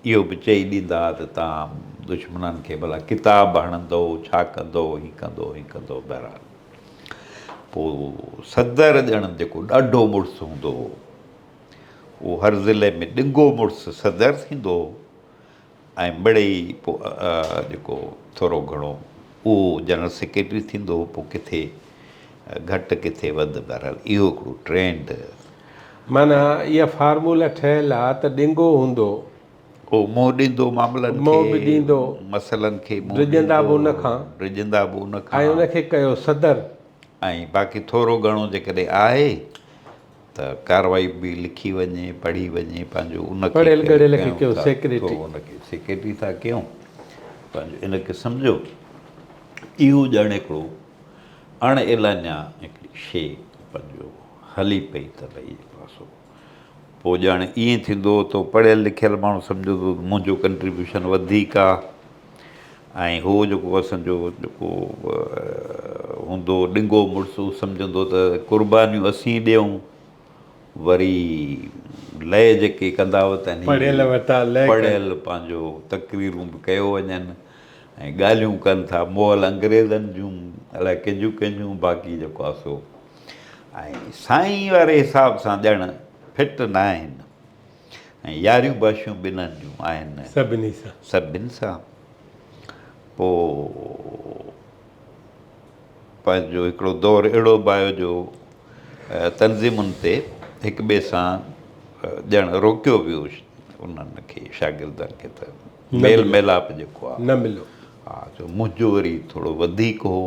इहो बि चई ॾींदा त तव्हां दुश्मननि खे भला किताब हणंदो, छा कंदो, हीअं कंदो, हीअं कंदो। बहरहाल पोइ सदर ॼण जेको ॾाढो मुड़ुसु हूंदो हो, उहो हर ज़िले में ॾिघो मुड़ुसु सदर थींदो, ऐं मिड़ेई पोइ जेको थोरो घणो उहो जनरल सेक्रेटरी थींदो, पोइ किथे घटि किथे वधि। बहरहाल इहो हिकिड़ो ट्रेंड, माना इहा फार्मूला ठहियलु आहे त ॾिंगो हूंदो, उहो मोह ॾींदो मामलनि मोह बि ॾींदो, मसइलनि खे रिझंदा बि उन खां, रिझंदा बि उन खां, ऐं उनखे कयो सदर। ऐं बाक़ी थोरो घणो जेकॾहिं आहे त कार्रवाई बि लिखी वञे, पढ़ी वञे, पंहिंजो उनखे पढ़ियल ॻढ़ियल खे कयो सेक्रेटरी, उनखे सेक्रेटरी था कयूं, पंहिंजो इनखे सम्झो। इहो ॼण हिकिड़ो अण एलानिया हिकिड़ी शइ पंहिंजो हली पई त भई पासो पोइ ॼण ईअं थींदो त पढ़ियल लिखियल माण्हू सम्झो त मुंहिंजो कंट्रीब्यूशन वधीक आहे, ऐं हो जेको असांजो जेको हूंदो ॾिंगो मुड़ुसु सम्झंदो त कुर्बानियूं असीं ॾियूं, वरी लय जेके कंदा वतनि पढ़ियल पंहिंजो तकरीरूं बि कयो वञनि ऐं ॻाल्हियूं कनि था, मोहल अंग्रेज़नि जूं अलाए कंहिंजूं कंहिंजूं, बाक़ी जेको आहे सो ऐं साईं वारे हिसाब सां ॼण फिट न आहिनि, ऐं यारियूं बाशियूं ॿिन्हिनि जूं आहिनि सभिनी सां। पोइ पंहिंजो हिकिड़ो दौरु अहिड़ो बि आयो जो तनज़ीमुनि ते हिक ॿिए सां ॼण रोकियो वियो उन्हनि खे, शागिर्दनि खे, त मेल मिलाप जेको आहे न मिलियो। हा, जो मुंहिंजो वरी थोरो वधीक हो,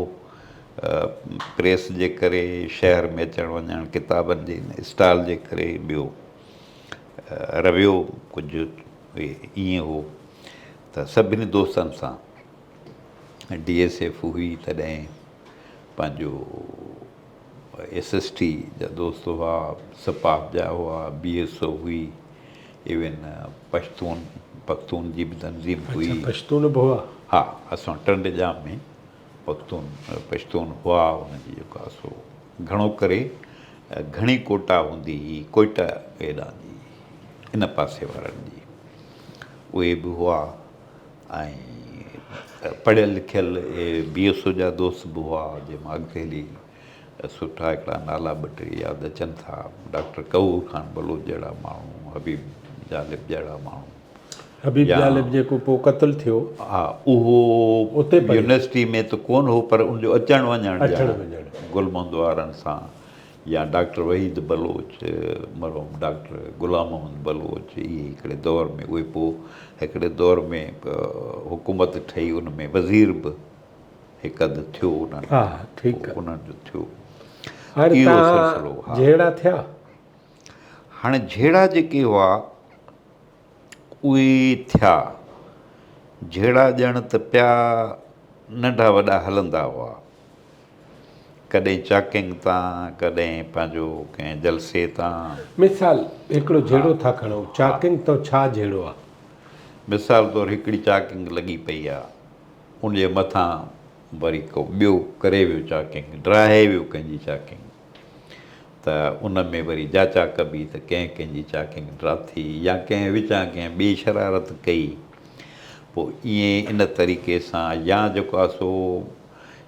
प्रेस जे करे, शहर में अचणु वञणु, किताबनि जे स्टॉल जे करे, ॿियो रवियो कुझु ईअं हो। त सभिनी दोस्तनि सां DSF हुई तॾहिं पंहिंजो SST जा दोस्त हुआ, सपाफ जा हुआ, BSO हुई, इवन पख्तून जी बि तनज़ीम हुई। पश्तून बि हुआ? हा, असां टंडजाम में पश्तून हुआ। हुनजी जेको आहे सो घणो करे घणी कोटा हूंदी हुई कोइटा एॾां जी, इन पासे वारनि जी, उहे बि हुआ। ऐं पढ़ियल लिखियल BSO जा दोस्त बि हुआ, जंहिंमां अॻिते हली सुठा हिकिड़ा नाला ॿ टे यादि अचनि था। डॉक्टर कऊर ख़ान बलोच जहिड़ा माण्हू, हबीब जालिब जहिड़ा माण्हू। हबीब जालिब जेको पोइ क़त्ल थियो, हा, उहो उते यूनिवर्सिटी में त कोन हो, पर उनजो अचणु वञणु अचणु वञणु गुल मोहम्मद वारनि सां, या डॉक्टर वहीद बलोच, मरहूम डॉक्टर गुलाम मोहम्मद बलोच, इहे हिकिड़े दौर में, उहे पोइ हिकिड़े दौर में हुकूमत ठही, उन में वज़ीर बि हिकु अधु थियो उन्हनि। हा, ठीकु आहे, उन्हनि जो थियो। हाणे इहो तव्हां सिलसिलो। हा, जहिड़ा थिया, हाणे जहिड़ा जेके हुआ उहे थिया। जहिड़ा ॼण त पिया नंढा वॾा हलंदा हुआ, कॾहिं चाकिंग तां, कॾहिं पंहिंजो कंहिं जलसे तां। मिसाल हिकिड़ो जहिड़ो था खणो, चाकिंग तो छा जहिड़ो आहे? मिसाल तौरु हिकिड़ी चाकिंग लॻी पई आहे, उनजे मथां वरी को ॿियो करे वियो चाकिंग, ड्राहे वियो कंहिंजी चाकिंग, त उन में वरी जाचा कबी त कंहिं कंहिंजी चाकिंग ड्राथी, या कंहिं विचां कंहिं ॿी शरारत कई। पोइ ईअं इन तरीक़े सां, या जेको आहे सो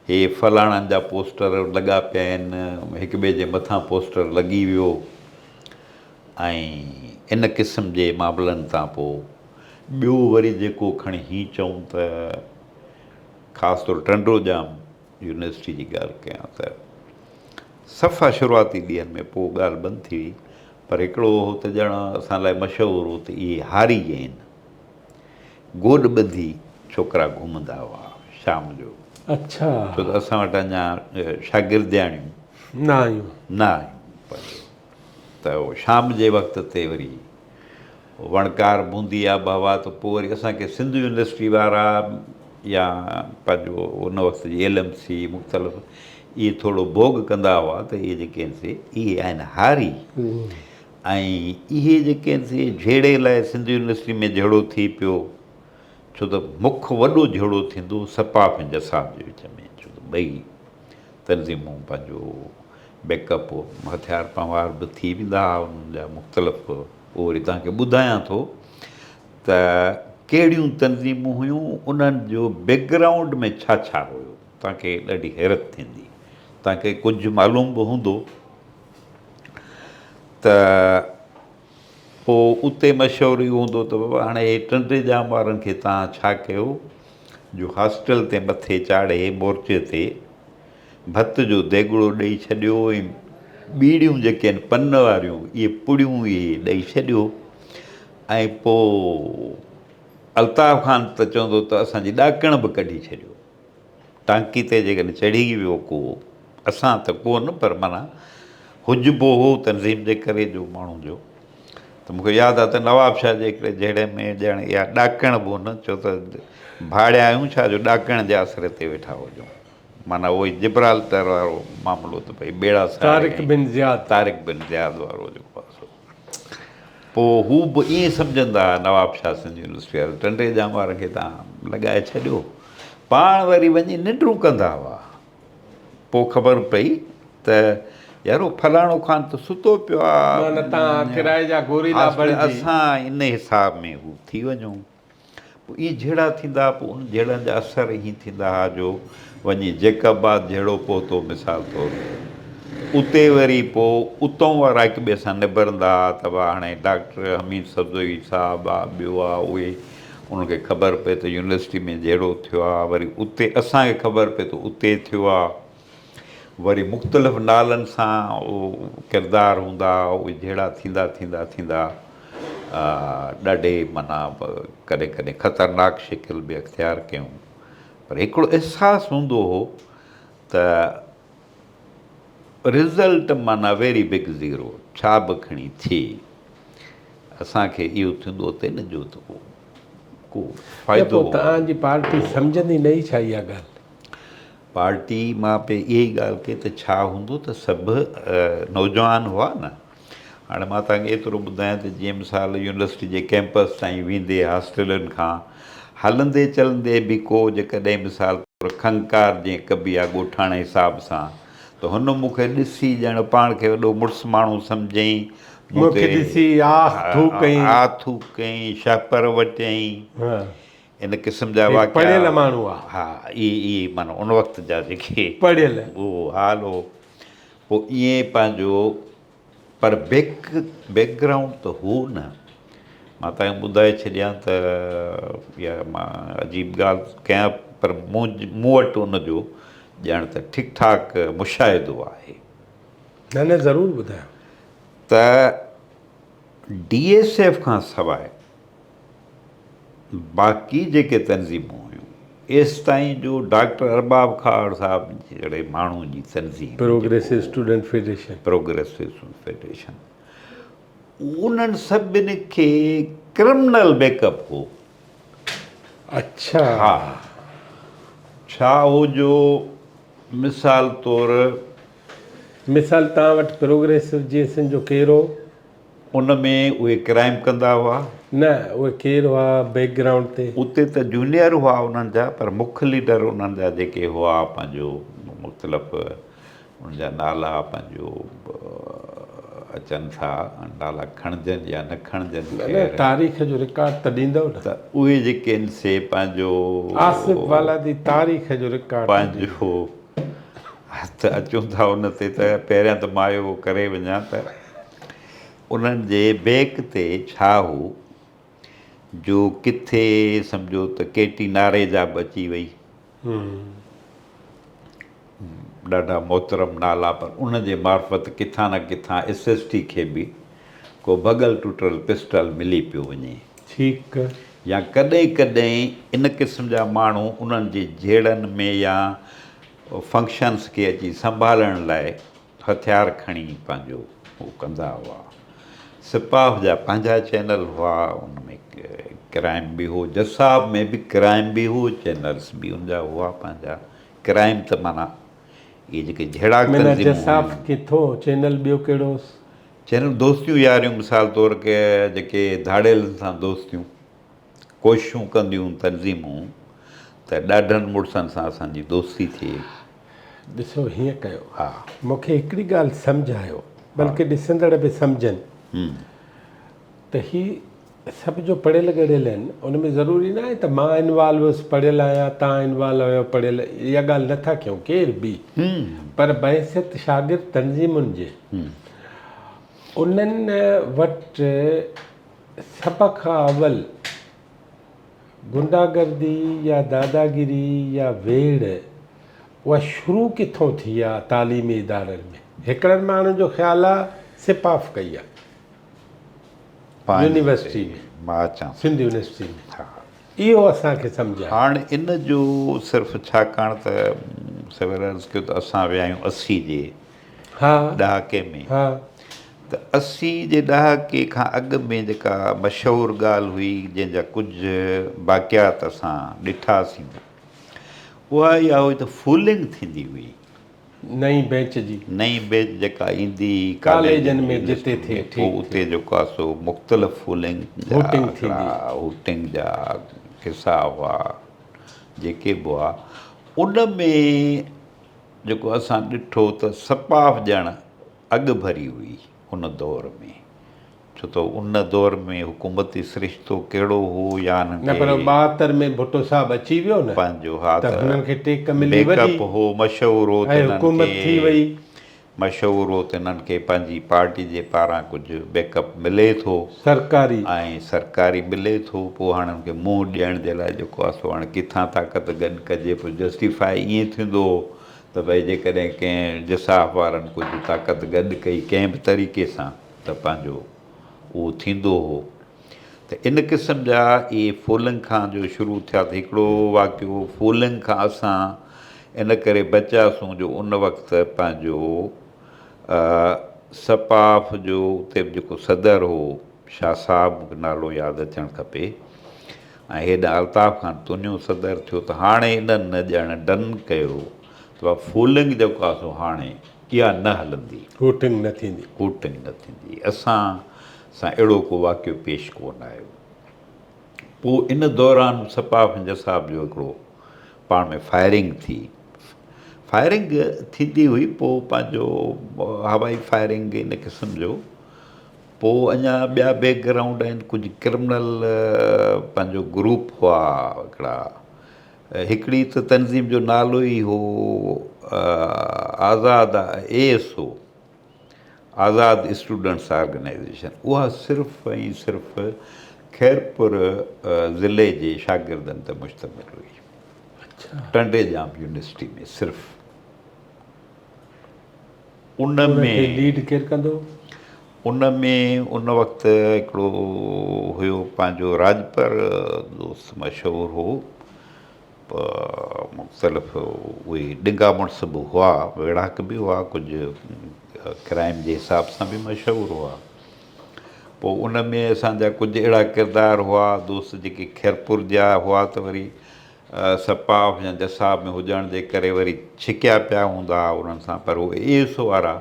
हे फलाणनि जा पोस्टर लॻा पिया आहिनि, हिक ॿिए जे मथां पोस्टर लॻी वियो, ऐं इन क़िस्म जे मामलनि तां पोइ ॿियो वरी जेको खणी हीअं चऊं त ख़ासि तौरु टंडोजाम यूनिवर्सिटी जी ॻाल्हि कयां त सफ़ा शुरूआती ॾींहंनि में, पोइ ॻाल्हि बंदि थी वई, पर हिकिड़ो हो त ॼण असां लाइ मशहूरु हो त इहे हारी आहिनि, गोॾ ॿधी छोकिरा घुमंदा हुआ शाम जो। अच्छा, छो त असां वटि अञा शागिर्दियाणियूं न आहियूं, न आहियूं, त उहो शाम जे वक़्त ते वरी वणकार बूंदी आबा हुआ, त पोइ वरी असांखे सिंध यूनिवर्सिटी वारा या पंहिंजो उन वक़्त जी LMC मुख़्तलिफ़ इहे थोरो भोग कंदा हुआ त इहे जेके आहिनि से इहे आहिनि हारी। ऐं इहे जेके आहिनि से झेड़े लाइ सिंध यूनिवर्सिटी में झेड़ो थी पियो, छो त मुख वॾो झेड़ो थींदो सपाफ ऐं जसाब जे विच में, छो त ॿई तनज़ीमूं पंहिंजो बैकअप हथियार पवार बि थी वेंदा हुआ उन्हनि जा मुख़्तलिफ़। उहो वरी तव्हांखे ॿुधायां थो त कहिड़ियूं तनज़ीमूं हुयूं, उन्हनि जो बैकग्राउंड में छा छा हुयो, तव्हांखे ॾाढी हैरत थींदी। तव्हांखे कुझु मालूम बि हूंदो त पोइ उते मशहूरु इहो हूंदो त बाबा हाणे हे टंडजाम वारनि खे तव्हां छा कयो, जो हॉस्टल ते मथे चाढ़े मोर्चे ते भत जो देगिड़ो ॾेई छॾियो, ऐं ॿीड़ियूं जेके आहिनि पन वारियूं इहे पुड़ियूं इहे ॾेई छॾियो। ऐं पोइ अल्ताफ़ ख़ान त चवंदो त असांजी ॾाकण बि कढी छॾियो, टांकी ते जेकॾहिं चढ़ी वियो को, असां त कोन, पर माना हुजबो हो तनज़ीम जे करे जो माण्हू जो। त मूंखे यादि आहे त नवाब शाह जे हिकिड़े जहिड़े में ॼण इहा ॾाकण बि न, छो त भाड़िया आहियूं छा जो ॾाकण जे आसिरे ते वेठा हुजूं, माना उहो ई जिब्राल्टर वारो मामिलो त भई ॿेड़ा तारिक बिन ज़ियाद वारो जेको आहे सो। पोइ हू बि ईअं सम्झंदा हुआ नवाब शाह सिंध यूनिवर्सिटी वारा, टंडजाम वारनि खे तव्हां लॻाए छॾियो, पाण वरी वञी निंडूं कंदा हुआ। पोइ ख़बर पई त यारो फलाणो ख़ान त सुतो पियो आहे, असां इन हिसाब में हू थी वञूं। पोइ इहे जहिड़ा थींदा, पोइ उन जहिड़नि जा असर ईअं थींदा हुआ जो वञी जेकबाद जहिड़ो पहुतो मिसाल तौरु, उते वरी पोइ उतां वारा हिक ॿिए सां निबरंदा त हाणे डॉक्टर हमीद सब्ज़ोई साहबु आहे, ॿियो आहे, उहे उनखे ख़बर पए त यूनिवर्सिटी में जहिड़ो थियो आहे, वरी उते असांखे ख़बर पए त उते थियो आहे, वरी मुख़्तलिफ़ नालनि सां उहो किरदार हूंदा, उहे जहिड़ा थींदा थींदा थींदा ॾाढे माना कॾहिं कॾहिं ख़तरनाक शिकिल बि अख़्तियार कयूं। पर हिकिड़ो अहसासु हूंदो हो त रिज़ल्ट माना वेरी बिग ज़ीरो, छा बि खणी थिए, असांखे इहो थींदो त इन जो त को त फ़ाइदो पोइ तव्हांजी पार्टी सम्झंदी न ई छा इहा ॻाल्हि? पार्टी मां पे इहा ई ॻाल्हि कई त छा हूंदो त सभु नौजवान हुआ न। हाणे मां तव्हांखे एतिरो ॿुधायां त जीअं मिसाल यूनिवर्सिटी जे कैंपस ताईं वेंदे हॉस्टलनि खां हलंदे चलंदे बि को जेकॾहिं मिसाल तौरु खंकार जीअं कबी आहे ॻोठाणे हिसाब सां, त हुन मूंखे ॾिसी ॼण पाण खे वॾो मुड़ुसु माण्हू सम्झईं, मूंखे ॾिसी आह थू कई। आथू कईं, शापर वटियईं, हा, इन क़िस्म जा हे वाक़िया। पढ़ियल माण्हू आहे। हा, इहे माना उन वक़्त जा जेके पढ़ियल। उहो हाल हो, पोइ ईअं पंहिंजो पर बैकग्राउंड त हो न। मां तव्हांखे ॿुधाए छॾियां त इहा मां अजीब ॻाल्हि कयां, पर मूं वटि उनजो ॼण त ठीकु ठाक मुशाहिदो आहे। न न, ज़रूरु ॿुधायो। त DSF खां सवाइ बाक़ी जेके तनज़ीमूं हुयूं, एसि ताईं जो डॉक्टर अरबाब खाड़ साहब जहिड़े माण्हू जी तनज़ीम, progressive student federation. Progressive federation, उन्हनि सभिनी खे क्रिमिनल बैकअप हो। अच्छा। हा, छा हो जो मिसाल तौरु मिसाल तव्हां वटि प्रोग्रेसिव जेसन जो केरु हो? उन में उहे क्राइम कंदा हुआ न, उहे केरु हुआ बैकग्राउंड ते? उते त जूनियर हुआ उन्हनि जा, पर मुख्य लीडर उन्हनि जा जेके हुआ पंहिंजो मुख़्तलिफ़ उन्हनि जा नाला पंहिंजो अचनि था, नाला खणजनि या न खणजनि, न, तारीख़ जो रिकॉर्ड त ॾींदव न। त उहे जेके आहिनि से पंहिंजो आसिफ वाला जी तारीख़ जो रिकॉर्ड पंहिंजो हथु अचूं था उन ते, त पहिरियां त मां इहो करे वञा त उन्हनि जे बैक ते छा हो जो किथे सम्झो त केटी नारे जा बि अची वई, ॾाढा मोहतरम नाला, पर उनजे मार्फत किथां न किथां SST खे बि को भॻल टुटल पिस्टल मिली पियो वञे। ठीकु। या कॾहिं कॾहिं इन क़िस्म जा माण्हू उन्हनि जे जहिड़नि में या फंक्शन्स खे अची संभालण लाइ हथियार खणी पंहिंजो उहो कंदा हुआ। सिपाह जा पंहिंजा चैनल हुआ, उन में क्राइम बि हो, जसाब में बि क्राइम बि हो, चैनल्स बि उनजा हुआ पंहिंजा। क्राइम त माना इहे जेके जहिड़ा जसाब किथो चैनल ॿियो कहिड़ो हुउसि? चैनल दोस्तियूं यारियूं, मिसाल तौरु के जेके धाड़ेलनि सां दोस्तियूं कोशिशूं कंदियूं तनज़ीमूं त ॾाढनि मुड़ुसनि सां असांजी दोस्ती थिए। ॾिसो हीअं कयो, हा, मूंखे हिकिड़ी ॻाल्हि सम्झायो, बल्कि ॾिसंदड़ बि सम्झनि त ही सभु जो पढ़ियल ॻढ़ियल आहिनि, उन में ज़रूरी न आहे त मां इनवॉल्व हुउसि पढ़ियल आहियां, तव्हां इनवॉल्व आहियो पढ़ियल, इहा ॻाल्हि नथा कयूं केर बि, पर बहसियत शागिर्द तनज़ीमुनि जे उन्हनि वटि सभ खां अवल गुंडागर्दी या दादागिरी या वेड़ उहा शुरू किथों थी आहे तालीमी इदारनि में? हिकिड़नि माण्हुनि जो ख़्यालु आहे सिपाफ कई आहे यूनिवर्सिटी में, मां अचां सिंध यूनिवर्सिटी में। हा, इहो असांखे सम्झायो। हाणे इन जो सिर्फ़ु छाकाणि त सवेल अर्ज़ु कयो त असां विया आहियूं 80 जे ॾहाके में, त 80 जे ॾहाके खां अॻु में जेका मशहूरु ॻाल्हि हुई, जंहिंजा कुझु वाक़ियात असां ॾिठासीं, उहा इहा हुई त फूलिंग थींदी हुई। नई बैच जी, नई बैच जेका ईंदी कॉलेजनि में जिते थिए, पोइ उते जेको आहे सो मुख़्तलिफ़ फूलिंग हूटिंग जा किसा हुआ जेके बि हुआ, उन में जेको असां ॾिठो त सपाफ ॼण अॻु भरी हुई उन दौर में, छो त उन दौर में हुकूमती सिरिश्तो कहिड़ो हो या न, पर 72 में भुट्टो साहब अची वियो न पंहिंजो, हा, त हुननि खे टेक मिली वई, हो मशहूरु हो, हुकूमत थी वई, मशहूरु हो त हिननि खे पंहिंजी पार्टी जे पारां कुझु बैकअप मिले थो, सरकारी, ऐं सरकारी मिले थो। पोइ हाणे हुनखे मुंहुं ॾियण जे लाइ जेको आहे सो हाणे किथां ताक़त गॾु कजे, पोइ जस्टिफाई ईअं थींदो त भई जेकॾहिं कंहिं जसाफ वारनि कुझु ताक़त गॾु कई कंहिं बि तरीक़े सां त पंहिंजो उहो थींदो हो। त इन क़िस्म जा इहे फूलिंग खां जो शुरू थिया। त हिकिड़ो वाक़ियो फूलिंग खां असां इन करे बचियासीं जो उन वक़्तु पंहिंजो सपाफ जो उते जेको सदर हो, शाह साहब नालो यादि अचणु खपे, ऐं हेॾा अल्ताफ़ खान तुनियो सदर थियो त हाणे इन्हनि न ॼण डन कयो त फूलिंग जेको आहे सो हाणे इहा न हलंदी, वोटिंग न थींदी। वोटिंग न थींदी। असां सां अहिड़ो को वाक़ियो पेश कोन आयो। पोइ इन दौरान सपाफ जसाब जो हिकिड़ो पाण में फायरिंग थी। फायरिंग थींदी हुई, पोइ पंहिंजो हवाई फायरिंग इन क़िस्म जो। पोइ अञा ॿिया बैकग्राउंड आहिनि, कुझु क्रिमिनल पंहिंजो ग्रुप हुआ हिकिड़ा। हिकिड़ी त तनज़ीम जो नालो ई हो आज़ाद ASO, आज़ाद स्टूडेंट्स ऑर्गेनाइज़ेशन। उहा सिर्फ़ु ऐं सिर्फ़ु खैरपुर ज़िले जे शागिर्दनि ते मुश्तमिल हुई। अच्छा, टंडेजाम यूनिवर्सिटी में सिर्फ़ु। उन उनखे में लीड केरु कंदो? उन वक़्तु हिकिड़ो हुयो पंहिंजो राजपर दोस्त मशहूरु हो। मुख़्तलिफ़ उहे ॾिंगा मुड़स बि हुआ, वेड़ाक बि हुआ, कुझु क्राइम जे हिसाब सां बि मशहूरु हुआ। पोइ उन में असांजा कुझु अहिड़ा किरदार हुआ दोस्त जेके खैरपुर जा हुआ त वरी सपाफ या जसाब में हुजण जे करे वरी छिकिया पिया हूंदा उन्हनि सां, पर उहे ASO वारा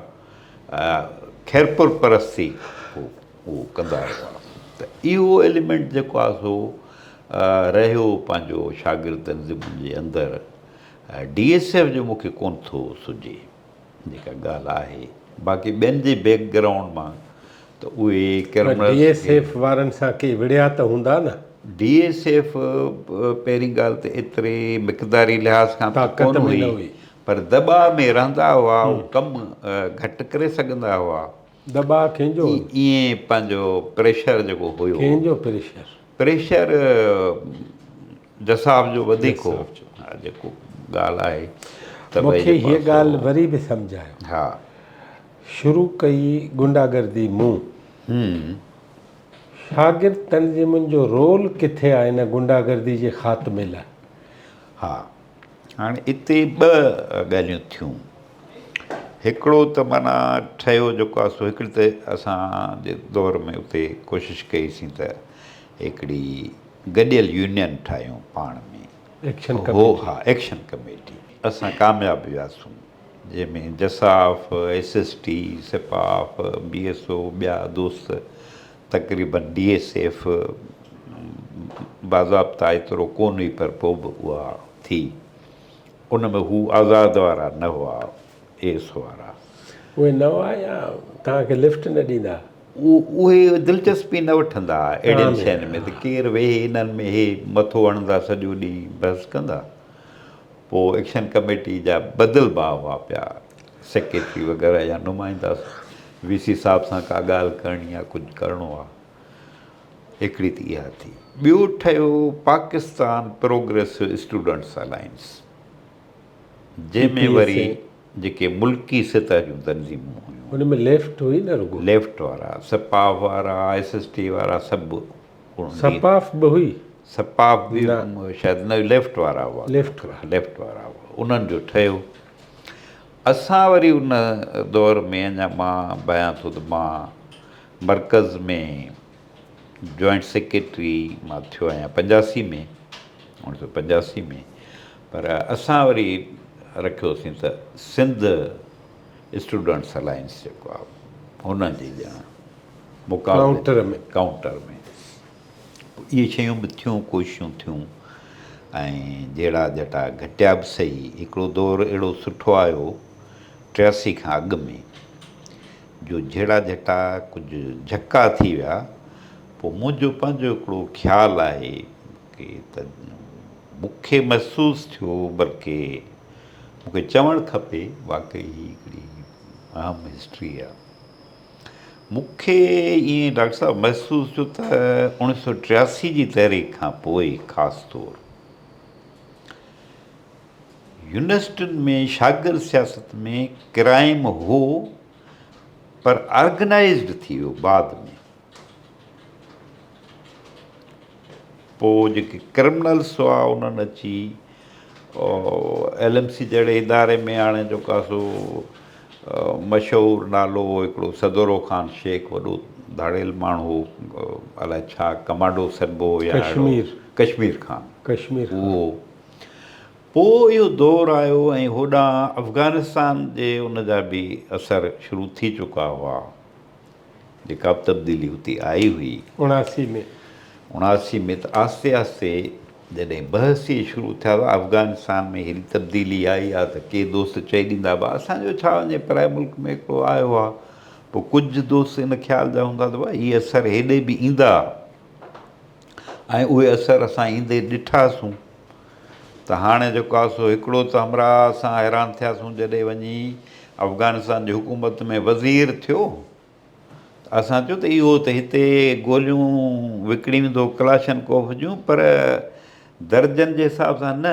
खैरपुर परस्ती उहो कंदा हुआ। त इहो एलिमेंट जेको आहे सो रहियो पंहिंजो शागिर्द तनज़ीमुनि जे अंदरि। DSF जो मूंखे कोन थो सुझे जेका ॻाल्हि आहे। बाक़ी ॿियनि जे बैकग्राउंड मां त उहे DSF वारनि सां के विड़िया त हूंदा न? DSF पहिरीं ॻाल्हि त एतिरे मिक़दारी लिहाज़ खां कोन हुई, पर दॿा में रहंदा हुआ, कमु घटि करे सघंदा हुआ। दॿा कंहिंजो? ईअं पंहिंजो प्रेशर जेको हुयो, कंहिंजो प्रेशर? प्रेशर जसाब जो वधीक हो। जेको ॻाल्हि आहे त मूंखे हीअ ॻाल्हि वरी बि सम्झायो। हा, शुरू कई गुंडागर्दी मूं, शागिर्द तनज़ीमुनि जो रोल किथे आहे इन गुंडागर्दी जे ख़ात्मे लाइ? हा, हाणे हिते ॿ ॻाल्हियूं थियूं। हिकिड़ो त माना ठहियो जेको आहे सो हिकिड़ी त असांजे दौर में उते कोशिशि कईसीं त हिकिड़ी गॾियल यूनियन ठाहियूं पाण में, एक्शन हो कमेटी। हा, एक्शन कमेटी। असां कामयाबु वियासीं, जंहिंमें जसाफ, SST, सिपाफ, BSO, ॿिया दोस्त, तक़रीबन DSF बाज़ाब्ता एतिरो कोन हुई, पर पोइ बि उहा थी। उन में हू आज़ाद वारा न हुआ, ASO वारा। उहे न हुआ या तव्हांखे लिफ्ट न ॾींदा? उहे दिलचस्पी न वठंदा अहिड़ियुनि शयुनि में त केरु वेहे इन्हनि में हे मथो हणंदा सॼो ॾींहुं बहस कंदा। पोइ एक्शन कमेटी जा बदिलबा हुआ पिया, सेक्रेटरी वग़ैरह या नुमाइंदा VC साहिब सां का ॻाल्हि करणी आहे, कुझु करिणो आहे। हिकिड़ी त इहा थी। ॿियो ठहियो पाकिस्तान प्रोग्रेस स्टूडेंट्स अलायंस, जंहिंमें वरी जेके मुल्की सतह जूं तनज़ीमूं हुयूं, हुन में लेफ्ट हुई न रुगो? लेफ्ट वारा, सपाफ वारा, SST वारा सभु। सपाफ बि हुई? सपाफ बि शायदि न, लेफ्ट वारा हुआ। लेफ्ट वारा हुआ, उन्हनि जो ठहियो। असां वरी उन दौर में, अञा मां बयां थो त मां मर्कज़ में जॉइंट सेक्रेटरी मां थियो आहियां 85 में, 1985 में। पर असां वरी रखियोसीं त सिंध स्टूडेंट्स अलायंस जेको आहे हुन जी ॼण मुक़ाबले काउंटर में इहे शयूं बि थियूं, कोशिशूं थियूं। ऐं जहिड़ा जटा घटिया बि सही। हिकिड़ो दौरु अहिड़ो सुठो आयो 83 खां अॻु में, जो जहिड़ा जटा कुझु झका थी विया। पोइ मुंहिंजो पंहिंजो हिकिड़ो ख़्यालु आहे की त मूंखे महसूसु थियो, बल्कि मूंखे चवणु खपे, वाक़ई हिकिड़ी अहम हिस्ट्री आहे। मूंखे ईअं डॉक्टर साहिबु महसूसु थियो त 1983 जी तहरीक खां पोइ ख़ासि तौरु यूनिवर्सिटियुनि में शागिर्द सियासत में क्राइम हो, पर ऑर्गेनाइज़्ड थी वियो बाद में। पोइ जेके क्रिमिनल्स हुआ उन्हनि अची LMC जहिड़े इदारे में, हाणे जेको आहे सो मशहूरु नालो हिकिड़ो सदोरो ख़ान शेख, वॾो धाड़ेल माण्हू, अलाए छा कमांडो सॾिबो या कश्मीर खान कश्मीर खां। उहो पोइ इहो दौरु आयो ऐं होॾां अफ़गानिस्तान जे उन जा बि असर शुरू थी चुका हुआ, जेका बि तब्दीली हुते आई हुई 79 में। 79 में त आस्ते आस्ते जॾहिं बहस ई शुरू थिया हुआ अफ़गानिस्तान में हेॾी तब्दीली आई आहे त के दोस्त चई ॾींदा हुआ असांजो छा वञे पराए मुल्क में हिकिड़ो आयो आहे। पोइ कुझु दोस्त इन ख़्याल जा हूंदा त भई इहे असर हेॾे बि ईंदा ऐं उहे असर असां ईंदे ॾिठासीं। त हाणे जेको आहे सो हिकिड़ो त हमरा असां हैरान थियासीं जॾहिं वञी अफ़गानिस्तान जी हुकूमत में वज़ीर थियो, असां चयो त इहो त हिते गोलियूं विकिणी वेंदो कलाशनकोफ जूं, पर दर्जन जे हिसाब सां न,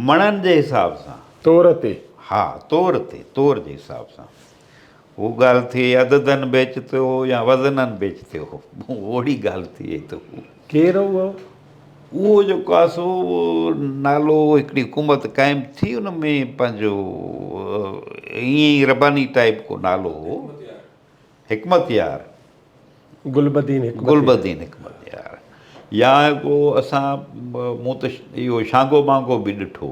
मणनि जे हिसाब सां। तौर ते। हा, तौर जे हिसाब सां। उहो ॻाल्हि थी अददनि बेचितो या वज़ननि बेचितो, ओड़ी ॻाल्हि थी वई त केरु उहो? उहो जेको आहे सो नालो हिकिड़ी हुकूमत क़ाइमु थी, उन में पंहिंजो ईअं ई रबानी टाइप को नालो हो, हिकमत यार, गुलबदीन हिकमत यार। या को असां मूं त इहो शांगो मांगो बि ॾिठो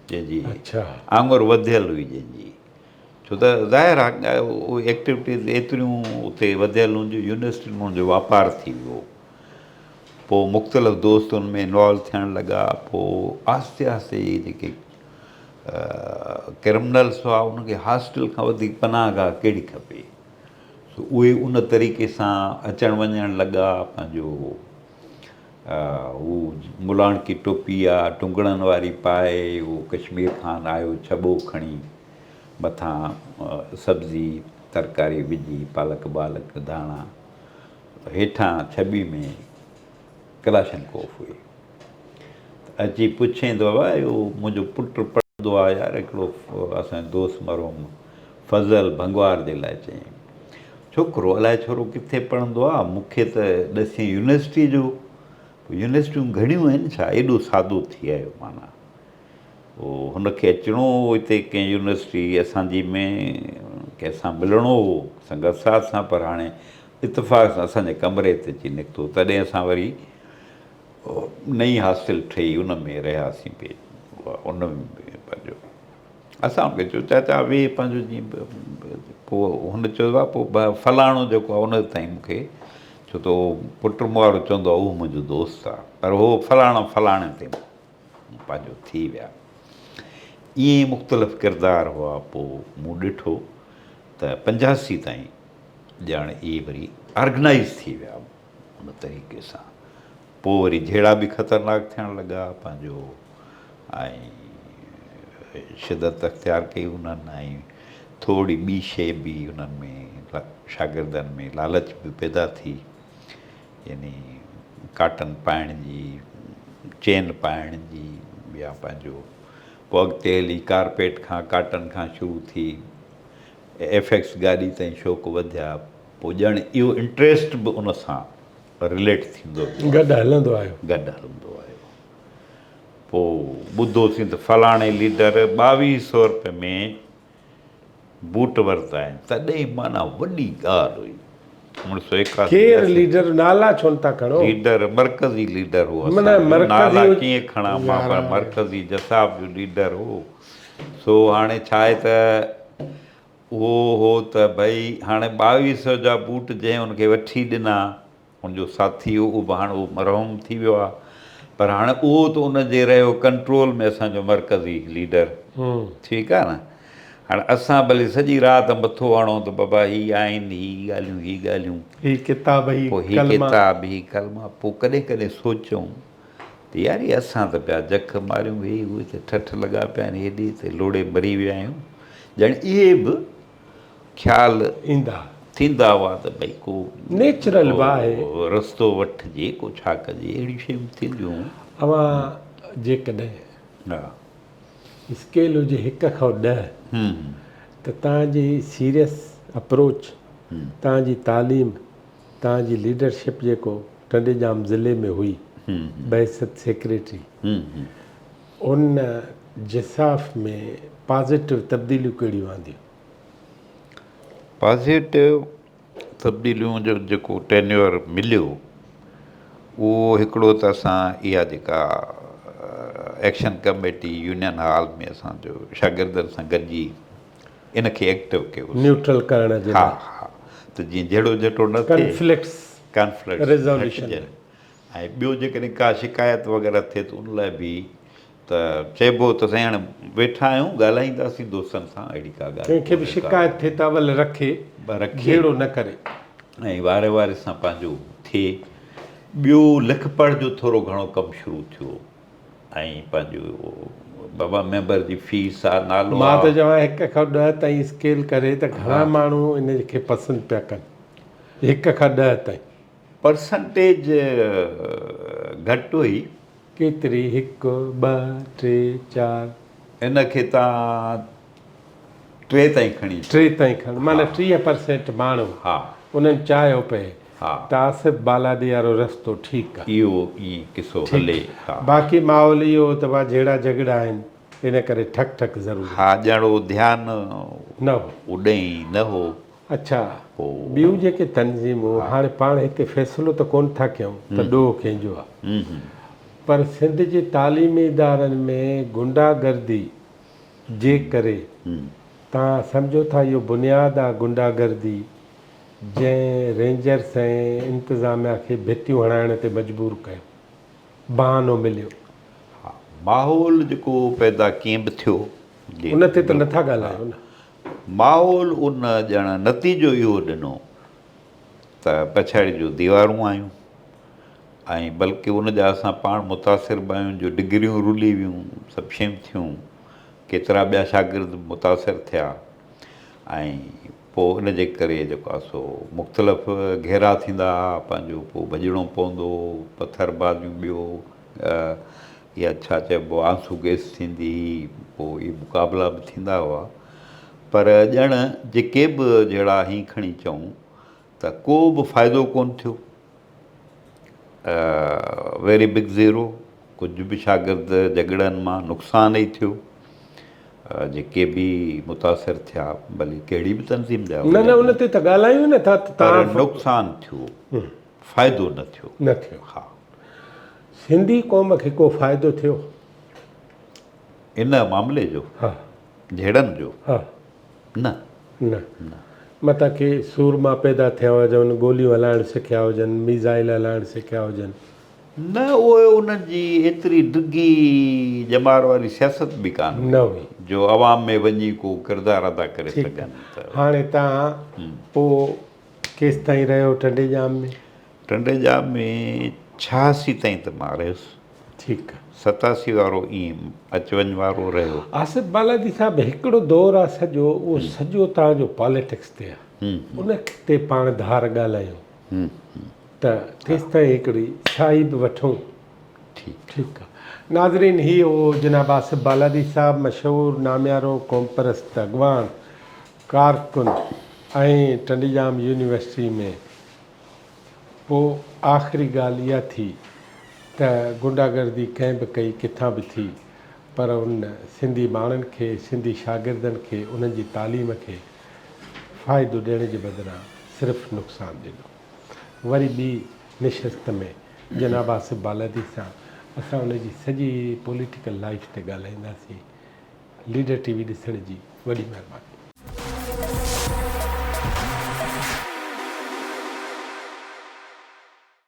जंहिंजी अच्छा आङुर वधियल हुई जंहिंजी, छो त ज़ाहिर आहे उहे एक्टिविटीज़ एतिरियूं उते वधियल हूंदियूं, यूनिवर्सिटियुनि में हुनजो वापारु थी वियो। पोइ मुख़्तलिफ़ दोस्त हुन में इन्वॉल्व थियणु लॻा। पोइ आहिस्ते आहिस्ते इहे जेके क्रिमिनल्स हुआ उनखे हॉस्टल खां वधीक पनाह गाह कहिड़ी खपे, सो उहे उन तरीक़े सां अचणु वञणु लॻा। पंहिंजो हू मुलाण की टोपी आहे टुंगड़नि वारी पाए, उहो कश्मीर खान आयो छॿो खणी, मथां सब्ज़ी तरकारी विझी पालक बालक धाणा, हेठां छॿी में कलाशनकोफ हुई। अची पुछे थो बाबा इहो मुंहिंजो पुटु पढ़ंदो आहे यार, हिकिड़ो असांजो दोस्त मरहूम फज़ल भंगवार जे लाइ चयईं, छोकिरो अलाए छोरो किथे पढ़ंदो आहे, मूंखे त ॾसी यूनिवर्सिटी जो, यूनिवर्सिटियूं घणियूं आहिनि छा, एॾो सादो थी आयो माना। पोइ हुनखे अचिणो हो हिते कंहिं यूनिवर्सिटी असांजी में, कंहिंसां मिलणो हो संगत सां, पर हाणे इतफ़ाक़ सां असांजे कमरे ते अची निकितो। तॾहिं असां वरी नई हॉस्टल ठही उन में रहियासीं पे, उन में पंहिंजो असां मूंखे चयो चाचा वेह पंहिंजो जीअं। पोइ हुन चयो आहे पोइ फलाणो जेको आहे उन ताईं मूंखे, छो त उहो पुटु मूं वारो चवंदो आहे उहो मुंहिंजो दोस्त आहे, पर उहो फलाणे ते पंहिंजो थी विया। ईअं ई मुख़्तलिफ़ किरदार हुआ। पोइ मूं ॾिठो त 85 ताईं ॼाण इहे वरी ऑर्गनाइज़ थी विया उन तरीक़े सां। पोइ वरी जहिड़ा बि ख़तरनाक थियणु लॻा पंहिंजो, ऐं शिदत अख़्तियार कई उन्हनि, ऐं थोरी ॿी शइ बि उन्हनि में शागिर्दनि में लालच बि पैदा थी, यानी काटन पाइण जी, चेन पाइण जी, या पंहिंजो पोइ अॻिते हली कारपेट खां काटन खां शुरू थी एफएक्स गाॾी ताईं शौक़ु वधिया। पोइ ॼण इहो इंट्रस्ट बि उन सां रिलेट थींदो, गॾु हलंदो आयो। पोइ ॿुधोसीं त फलाणे लीडर 2200 रुपए में बूट वरिता आहिनि, तॾहिं माना वॾी ॻाल्हि हुई। 1981 केरु लीडर, नाला छो था खणो? लीडर मरकज़ी लीडर हो, नाला कीअं खणा मां, पर मरकज़ी जसाब जो लीडर हो। सो हाणे छा आहे त उहो हो त भई हाणे 2200 जा बूट जंहिं हुनखे वठी ॾिना, हुनजो साथी उहो बि हाणे उहो मरहूम थी वियो आहे, पर हाणे उहो त उनजे रहियो कंट्रोल में असांजो मरकज़ी लीडर, ठीकु आहे न। हाणे असां भले सॼी राति मथो हणूं त बाबा हीअ आहिनि, हीअ ॻाल्हियूं, ही किताब, पोइ हीअ किताब, हीअ कलमा। पोइ कॾहिं कॾहिं सोचूं त यार असां त पिया जख मारियूं, हे उहे त ठठ लॻा पिया आहिनि, हेॾे त लोड़े मरी विया आहियूं। ॼण इहे बि ख़्याल थींदा हुआ त भई को नेचुरल रस्तो वठिजे, को छा कजे, अहिड़ियूं शयूं थींदियूं। अवां जेकॾहिं हा स्केल हुजे 1 खां 10 त तव्हांजी सीरियस अप्रोच, तव्हांजी तालीम, तव्हांजी लीडरशिप जेको टंडेजाम ज़िले में हुई, बैसत सेक्रेटरी, उन जिसाफ़ में पॉज़िटिव तब्दीलियूं कहिड़ियूं आंदियूं? पॉज़िटिव तब्दीलियूं जो जेको टेन्योर मिलियो उहो हिकिड़ो त असां इहा जेका एक्शन कमेटी यूनियन हॉल में असांजो शागिर्दनि सां गॾिजी इनखे एक्टिव कयोसीं। न्यूट्रल करण जे हा लाइ हा, त जीअं जहिड़ो जटो न थिए, कॉन्फ्लिक्ट्स कॉन्फ्लिक्ट रेज़ोल्यूशन। ऐं ॿियो जेकॾहिं का शिकायत वग़ैरह थिए त उन लाइ बि त चइबो त साईं हाणे वेठा आहियूं ॻाल्हाईंदासीं दोस्तनि सां, अहिड़ी का ॻाल्हि कंहिंखे बि कोन्हे शिकायत थिए त अवल रखे, जहिड़ो न करे। ऐं वारे वारे सां पंहिंजो थिए। ॿियो लिख पढ़ जो थोरो घणो कमु शुरू थियो ऐं पंहिंजो बाबा मेंबर जी फीस आहे, नालो मां त आहे। चवां 1 खां 10 ताईं स्केल करे त घणा माण्हू इन खे पसंदि पिया कनि, 1 खां 10 ताईं परसेंटेज घटि हुई। केतिरी? 1 2 3 4? इनखे तव्हां 3 ताईं खणी अचो। 3 ताईं खण, माना 30% माण्हू हा उन्हनि चाहियो पए हा, त आसिफ़ बालादी वारो रस्तो ठीकु आहे, इहो ईअं किसो हले। हा बाक़ी माहौल इहो त बा जहिड़ा झगड़ा आहिनि, इन करे ठक ठक ज़रूरी हा, ॼणो ध्यानु न हो। उॾई न हो। अच्छा, पोइ ॿियूं जेके तनज़ीमूं हाणे पाण हिते फ़ैसिलो त कोन था कयूं त ॾोह कंहिंजो आहे, पर सिंध जे तालीमी इदारनि में गुंडागर्दी जे करे तव्हां सम्झो था इहो बुनियादु आहे गुंडागर्दी, जंहिं रेंजर्स ऐं इंतिज़ामिया खे भितियूं हणाइण ते मजबूर कयो, बहानो मिलियो। हा, माहौल जेको पैदा कीअं बि थियो, उन ते त नथा ॻाल्हायूं न। माहौल उन ॼण नतीजो इहो ॾिनो त पछाड़ी जो दीवारूं आयूं ऐं बल्कि उन जा असां पाण मुतासिर बि आहियूं, जो डिग्रियूं रुली वियूं, सभु शयूं थियूं, केतिरा ॿिया शागिर्द मुतासिर थिया ऐं पोइ इन जे करे जेको आहे सो मुख़्तलिफ़ घेरा थींदा, पंहिंजो पोइ भॼिणो पवंदो, पथरबाज़ियूं, ॿियो या छा चइबो आंसू गैस थींदी, पोइ इहे मुक़ाबला बि थींदा हुआ। पर ॼण जेके बि जहिड़ा हीअं खणी चऊं त को बि फ़ाइदो कोन थियो, वेरी बिग ज़ीरो। कुझु बि शागिर्द झगड़नि मां नुक़सान ई थियो, जेके बि मुतासिर थिया, भली कहिड़ी बि तनज़ीम जा न न, उन ते त ॻाल्हायूं न था, पर नुक़सान थियो, फ़ाइदो न थियो। न थियो। हा, सिंधी क़ौम खे को फ़ाइदो थियो इन मामले जो? हा, झेड़नि जो? हा, न न। मथां के सूरमा पैदा थिया हुजनि, गोलियूं हलाइणु सिखिया हुजनि, मिज़ाइल हलाइणु सिखिया हुजनि, न, उहे उन्हनि जी एतिरी डिघी ॼमार वारी सियासत बि कान न हुई जो अवाम में वञी को किरदारु अदा करे ठीकु सघनि। आहे। हाणे तव्हां पोइ केसि ताईं रहियो टंडेजाम में? टंडेजाम में 86 ताईं त मां रहियुसि। ठीकु आहे। 87 वारो ईअं अच वञ वारो रहियो। आसिफ़ बालादी साहिबु हिकिड़ो दौरु आहे सॼो, उहो सॼो तव्हांजो पॉलिटिक्स ते आहे, उन ते पाण धार ॻाल्हायूं त तेसि ताईं हिकिड़ी छाई बि वठूं। ठीकु आहे। नाज़रीन, ही हो जनाब आसिफ़ बालादी साहिबु, मशहूरु नामियारो क़ौम परस्त अॻवान, कारकुन ऐं टंडेजाम यूनिवर्सिटी में। पोइ आख़िरी ॻाल्हि इहा थी त गुंडागर्दी कंहिं बि कई, किथां बि थी, पर उन सिंधी माण्हुनि खे, सिंधी शागिर्दनि खे, उन्हनि जी तालीम खे फ़ाइदो ॾियण जे बदिरां सिर्फ़ु नुक़सानु ॾिनो। वरी ॿी निशस्त में जनाब आसिफ़ बालादी सां असां उनजी सॼी पॉलिटिकल लाइफ ते ॻाल्हाईंदासीं। लीडर टीवी ॾिसण जी वॾी महिरबानी।